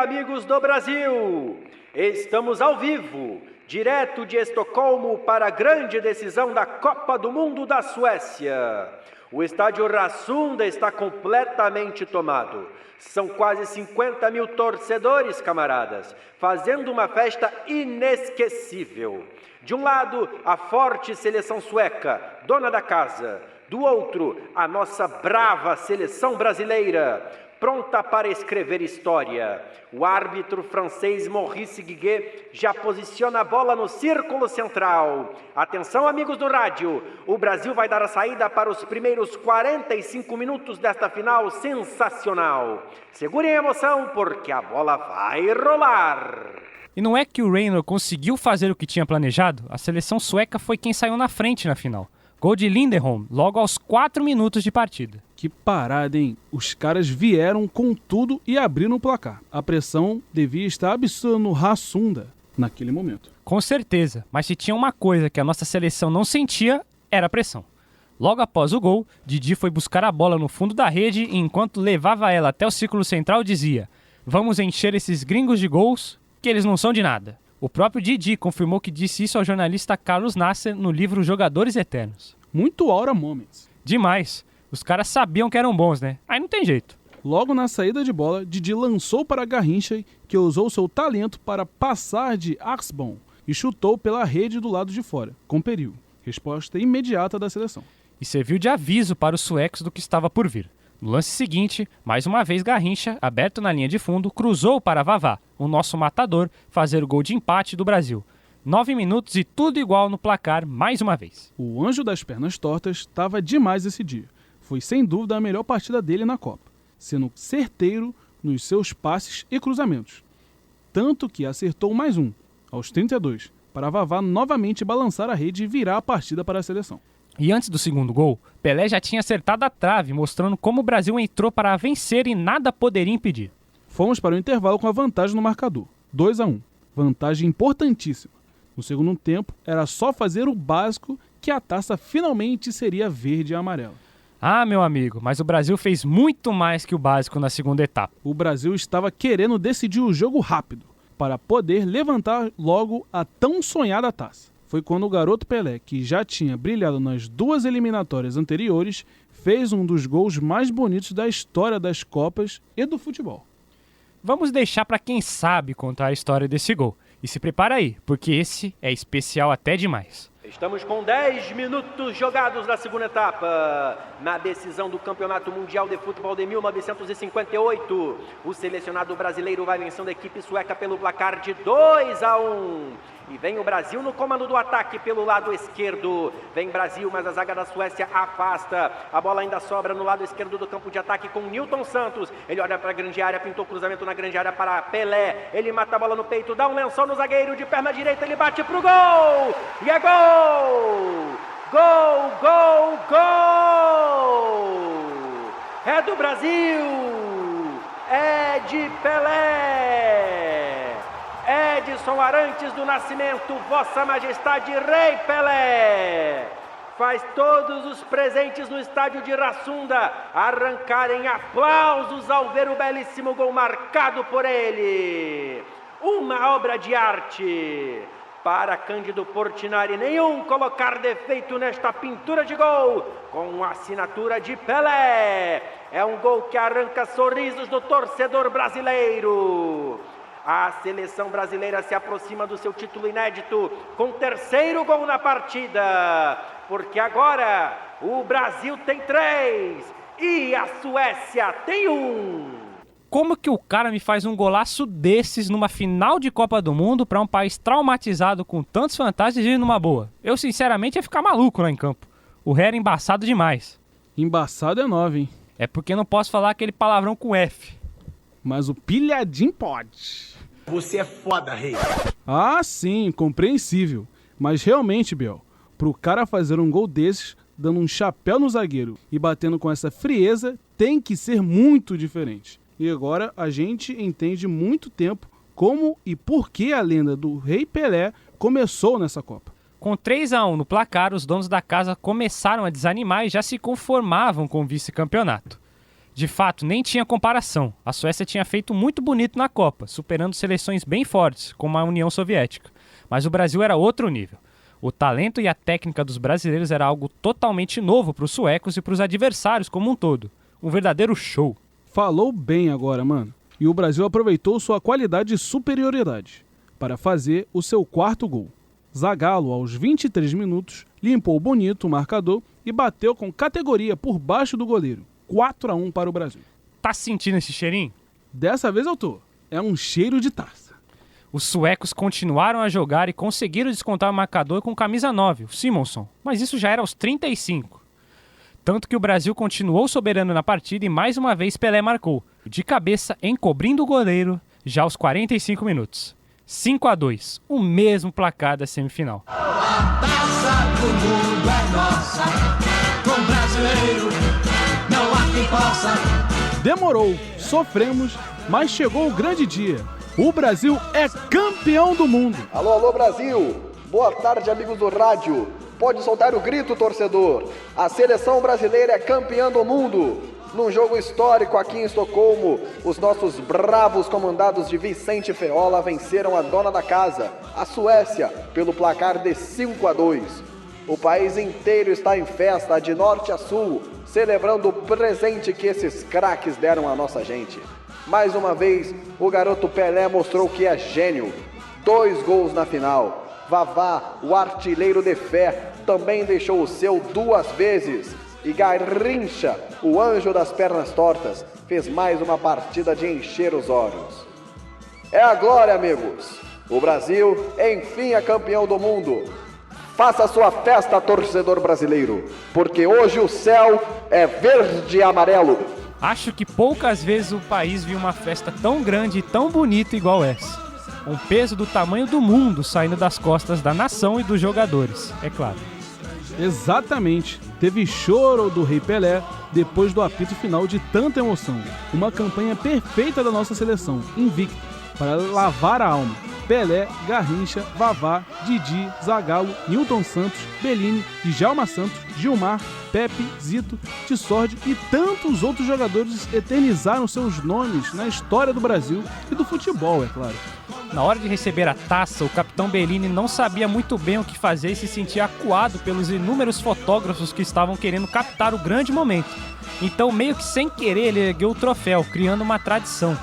amigos do Brasil! Estamos ao vivo, direto de Estocolmo para a grande decisão da Copa do Mundo da Suécia. O estádio Rassunda está completamente tomado. São quase 50 mil torcedores, camaradas, fazendo uma festa inesquecível. De um lado, a forte seleção sueca, dona da casa. Do outro, a nossa brava seleção brasileira, pronta para escrever história. O árbitro francês Maurice Guiguet já posiciona a bola no círculo central. Atenção, amigos do rádio, o Brasil vai dar a saída para os primeiros 45 minutos desta final sensacional. Segurem a emoção, porque a bola vai rolar. E não é que o Reynor conseguiu fazer o que tinha planejado? A seleção sueca foi quem saiu na frente na final. Gol de Linderholm, logo aos 4 minutos de partida. Que parada, hein? Os caras vieram com tudo e abriram o placar. A pressão devia estar absurda no Rasunda naquele momento. Com certeza, mas se tinha uma coisa que a nossa seleção não sentia, era a pressão. Logo após o gol, Didi foi buscar a bola no fundo da rede e enquanto levava ela até o círculo central dizia: "Vamos encher esses gringos de gols, que eles não são de nada." O próprio Didi confirmou que disse isso ao jornalista Carlos Nasser no livro Jogadores Eternos. Muito Aura Moments. Demais. Os caras sabiam que eram bons, né? Aí não tem jeito. Logo na saída de bola, Didi lançou para Garrincha, que usou seu talento para passar de Axbom e chutou pela rede do lado de fora, com perigo. Resposta imediata da seleção. E serviu de aviso para os suecos do que estava por vir. No lance seguinte, mais uma vez Garrincha, aberto na linha de fundo, cruzou para Vavá, o nosso matador, fazer o gol de empate do Brasil. 9 minutos e tudo igual no placar mais uma vez. O anjo das pernas tortas estava demais esse dia. Foi sem dúvida a melhor partida dele na Copa, sendo certeiro nos seus passes e cruzamentos. Tanto que acertou mais um, aos 32, para Vavá novamente balançar a rede e virar a partida para a seleção. E antes do segundo gol, Pelé já tinha acertado a trave, mostrando como o Brasil entrou para vencer e nada poderia impedir. Fomos para o intervalo com a vantagem no marcador, 2-1, vantagem importantíssima. No segundo tempo, era só fazer o básico que a taça finalmente seria verde e amarela. Ah, meu amigo, mas o Brasil fez muito mais que o básico na segunda etapa. O Brasil estava querendo decidir o jogo rápido, para poder levantar logo a tão sonhada taça. Foi quando o garoto Pelé, que já tinha brilhado nas 2 eliminatórias anteriores, fez um dos gols mais bonitos da história das Copas e do futebol. Vamos deixar para quem sabe contar a história desse gol. E se prepara aí, porque esse é especial até demais. Estamos com 10 minutos jogados na segunda etapa. Na decisão do Campeonato Mundial de Futebol de 1958, o selecionado brasileiro vai vencendo a equipe sueca pelo placar de 2-1. E vem o Brasil no comando do ataque pelo lado esquerdo. Vem Brasil, mas a zaga da Suécia afasta. A bola ainda sobra no lado esquerdo do campo de ataque com Nilton Santos. Ele olha para a grande área, pintou cruzamento na grande área para Pelé. Ele mata a bola no peito, dá um lençol no zagueiro, de perna direita ele bate pro gol! E é gol! Gol, gol, gol! É do Brasil! É de Pelé! Edson Arantes do Nascimento, Vossa Majestade Rei Pelé, faz todos os presentes no estádio de Rasunda arrancarem aplausos ao ver o belíssimo gol marcado por ele. Uma obra de arte. Para Cândido Portinari, nenhum colocar defeito nesta pintura de gol, com a assinatura de Pelé. É um gol que arranca sorrisos do torcedor brasileiro. A seleção brasileira se aproxima do seu título inédito com o 3º gol na partida, porque agora o Brasil tem 3 e a Suécia tem 1. Como que o cara me faz um golaço desses numa final de Copa do Mundo para um país traumatizado com tantos fantasmas e numa boa? Eu sinceramente ia ficar maluco lá em campo. O ré era embaçado demais. Embaçado é 9, hein? É porque não posso falar aquele palavrão com F. Mas o pilhadinho pode. Você é foda, rei. Ah, sim, compreensível. Mas realmente, Biel, pro cara fazer um gol desses, dando um chapéu no zagueiro e batendo com essa frieza, tem que ser muito diferente. E agora a gente entende muito tempo como e por que a lenda do Rei Pelé começou nessa Copa. Com 3-1 no placar, os donos da casa começaram a desanimar e já se conformavam com o vice-campeonato. De fato, nem tinha comparação. A Suécia tinha feito muito bonito na Copa, superando seleções bem fortes, como a União Soviética. Mas o Brasil era outro nível. O talento e a técnica dos brasileiros era algo totalmente novo para os suecos e para os adversários como um todo. Um verdadeiro show. Falou bem agora, mano. E o Brasil aproveitou sua qualidade e superioridade para fazer o seu 4º gol. Zagallo, aos 23 minutos, limpou bonito o marcador e bateu com categoria por baixo do goleiro. 4-1 para o Brasil. Tá sentindo esse cheirinho? Dessa vez eu tô. É um cheiro de taça. Os suecos continuaram a jogar e conseguiram descontar o marcador com camisa 9, o Simonsson. Mas isso já era aos 35. Tanto que o Brasil continuou soberano na partida e mais uma vez Pelé marcou, de cabeça encobrindo o goleiro, já aos 45 minutos. 5-2, o mesmo placar da semifinal. Taça pro mundo é nossa. Com brasileiro não há quem possa. Demorou, sofremos, mas chegou o grande dia. O Brasil é campeão do mundo. Alô, alô, Brasil! Boa tarde, amigos do rádio. Pode soltar o grito, torcedor. A seleção brasileira é campeã do mundo. Num jogo histórico aqui em Estocolmo, os nossos bravos comandados de Vicente Feola venceram a dona da casa, a Suécia, pelo placar de 5-2. O país inteiro está em festa, de norte a sul, celebrando o presente que esses craques deram à nossa gente. Mais uma vez, o garoto Pelé mostrou que é gênio. 2 gols na final. Vavá, o artilheiro de fé, também deixou o seu 2 vezes. E Garrincha, o anjo das pernas tortas, fez mais uma partida de encher os olhos. É a glória, amigos! O Brasil, enfim, é campeão do mundo. Faça sua festa, torcedor brasileiro, porque hoje o céu é verde e amarelo. Acho que poucas vezes o país viu uma festa tão grande e tão bonita igual essa. Um peso do tamanho do mundo saindo das costas da nação e dos jogadores, é claro. Exatamente. Teve choro do Rei Pelé depois do apito final de tanta emoção. Uma campanha perfeita da nossa seleção, invicta, para lavar a alma. Pelé, Garrincha, Vavá, Didi, Zagallo, Nilton Santos, Bellini, Djalma Santos, Gilmar, Pepe, Zito, Tissordi e tantos outros jogadores eternizaram seus nomes na história do Brasil e do futebol, é claro. Na hora de receber a taça, o capitão Bellini não sabia muito bem o que fazer e se sentia acuado pelos inúmeros fotógrafos que estavam querendo captar o grande momento. Então, meio que sem querer, ele ergueu o troféu, criando uma tradição.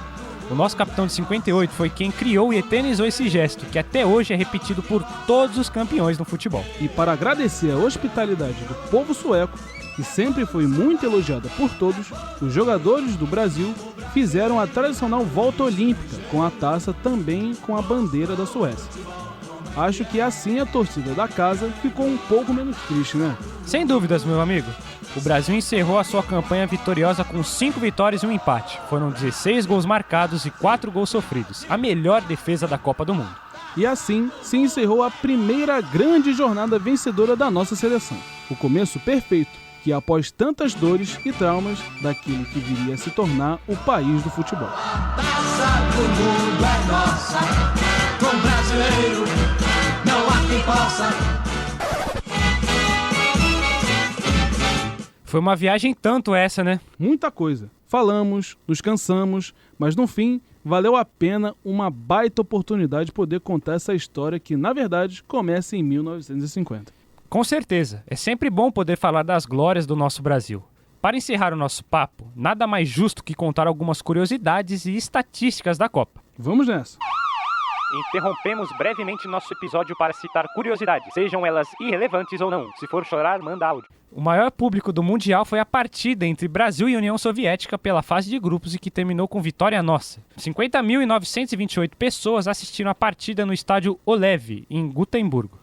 O nosso capitão de 58 foi quem criou e eternizou esse gesto, que até hoje é repetido por todos os campeões no futebol. E para agradecer a hospitalidade do povo sueco, que sempre foi muito elogiada por todos, os jogadores do Brasil fizeram a tradicional volta olímpica, com a taça também com a bandeira da Suécia. Acho que assim a torcida da casa ficou um pouco menos triste, né? Sem dúvidas, meu amigo. O Brasil encerrou a sua campanha vitoriosa com 5 vitórias e um empate. Foram 16 gols marcados e 4 gols sofridos. A melhor defesa da Copa do Mundo. E assim se encerrou a primeira grande jornada vencedora da nossa seleção. O começo perfeito, que após tantas dores e traumas daquele que viria a se tornar o país do futebol. Taça do mundo é nossa, com brasileiro não há quem possa. Foi uma viagem tanto essa, né? Muita coisa. Falamos, nos cansamos, mas no fim valeu a pena, uma baita oportunidade de poder contar essa história que, na verdade, começa em 1950. Com certeza, é sempre bom poder falar das glórias do nosso Brasil. Para encerrar o nosso papo, nada mais justo que contar algumas curiosidades e estatísticas da Copa. Vamos nessa! Interrompemos brevemente nosso episódio para citar curiosidades, sejam elas irrelevantes ou não. Se for chorar, manda áudio. O maior público do Mundial foi a partida entre Brasil e União Soviética pela fase de grupos e que terminou com vitória nossa. 50.928 pessoas assistiram a partida no estádio Olev, em Gotemburgo.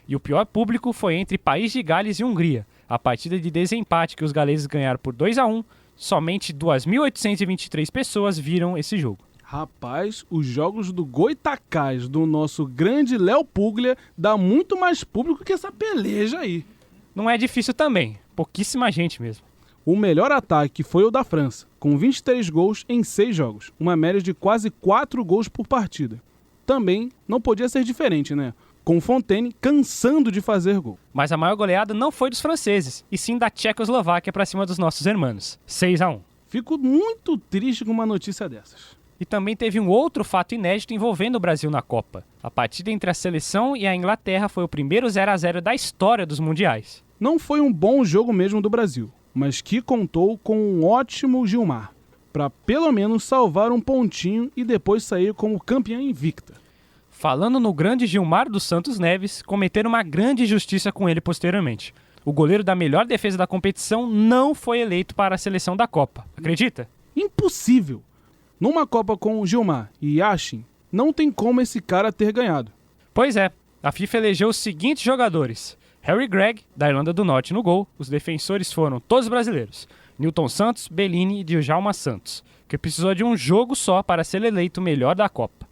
E o pior público foi entre País de Gales e Hungria. A partida de desempate que os galeses ganharam por 2-1, somente 2.823 pessoas viram esse jogo. Rapaz, os jogos do Goitacás do nosso grande Léo Puglia dá muito mais público que essa peleja aí. Não é difícil também, pouquíssima gente mesmo. O melhor ataque foi o da França, com 23 gols em 6 jogos, uma média de quase 4 gols por partida. Também não podia ser diferente, né? Com Fontaine cansando de fazer gol. Mas a maior goleada não foi dos franceses, e sim da Tchecoslováquia para cima dos nossos irmãos, 6-1. Fico muito triste com uma notícia dessas. E também teve um outro fato inédito envolvendo o Brasil na Copa. A partida entre a seleção e a Inglaterra foi o primeiro 0-0 da história dos mundiais. Não foi um bom jogo mesmo do Brasil, mas que contou com um ótimo Gilmar, para pelo menos salvar um pontinho e depois sair como campeã invicta. Falando no grande Gilmar dos Santos Neves, cometeram uma grande injustiça com ele posteriormente. O goleiro da melhor defesa da competição não foi eleito para a seleção da Copa. Acredita? Impossível! Numa Copa com o Gilmar e Yashin, não tem como esse cara ter ganhado. Pois é, a FIFA elegeu os seguintes jogadores: Harry Gregg, da Irlanda do Norte, no gol. Os defensores foram todos brasileiros: Nilton Santos, Bellini e Djalma Santos, que precisou de um jogo só para ser eleito o melhor da Copa.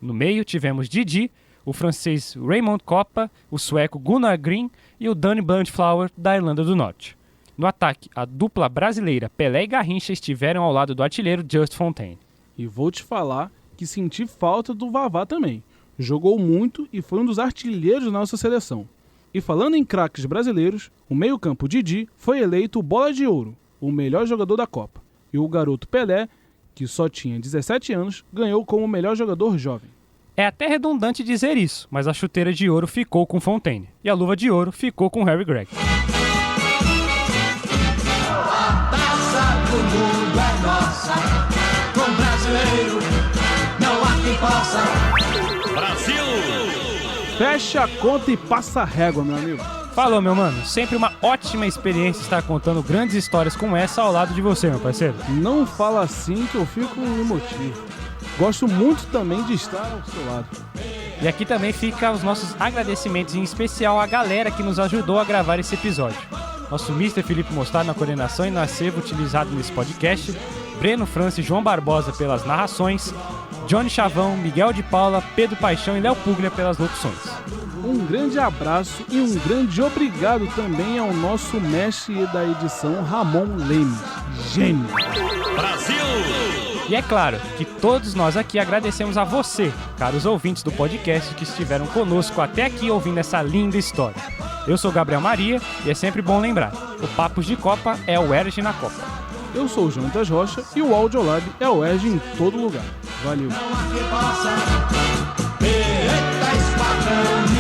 No meio tivemos Didi, o francês Raymond Kopa, o sueco Gunnar Green e o Danny Bluntflower da Irlanda do Norte. No ataque, a dupla brasileira Pelé e Garrincha estiveram ao lado do artilheiro Just Fontaine. E vou te falar que senti falta do Vavá também. Jogou muito e foi um dos artilheiros da nossa seleção. E falando em craques brasileiros, o meio-campo Didi foi eleito Bola de Ouro, o melhor jogador da Copa. E o garoto Pelé, que só tinha 17 anos, ganhou como o melhor jogador jovem. É até redundante dizer isso, mas a chuteira de ouro ficou com Fontaine e a luva de ouro ficou com Harry Gregg. A taça do mundo é nossa, com brasileiro não há quem possa. Brasil! Fecha a conta e passa a régua, meu amigo. Falou, meu mano. Sempre uma ótima experiência estar contando grandes histórias como essa ao lado de você, meu parceiro. Não fala assim que eu fico emotivo. Gosto muito também de estar ao seu lado. E aqui também fica os nossos agradecimentos, em especial à galera que nos ajudou a gravar esse episódio. Nosso Mr. Felipe Mostardo na coordenação e no acervo utilizado nesse podcast, Breno França e João Barbosa pelas narrações, Johnny Chavão, Miguel de Paula, Pedro Paixão e Léo Puglia pelas locuções. Um grande abraço e um grande obrigado também ao nosso mestre da edição, Ramon Lemes. Gênio! Brasil! E é claro que todos nós aqui agradecemos a você, caros ouvintes do podcast que estiveram conosco até aqui ouvindo essa linda história. Eu sou Gabriel Maria e é sempre bom lembrar, o Papos de Copa é o ERJ na Copa. Eu sou o Jonatas Rocha e o Audiolab é o ERJ em todo lugar. Valeu! Não há quem possa, eita esquadrão.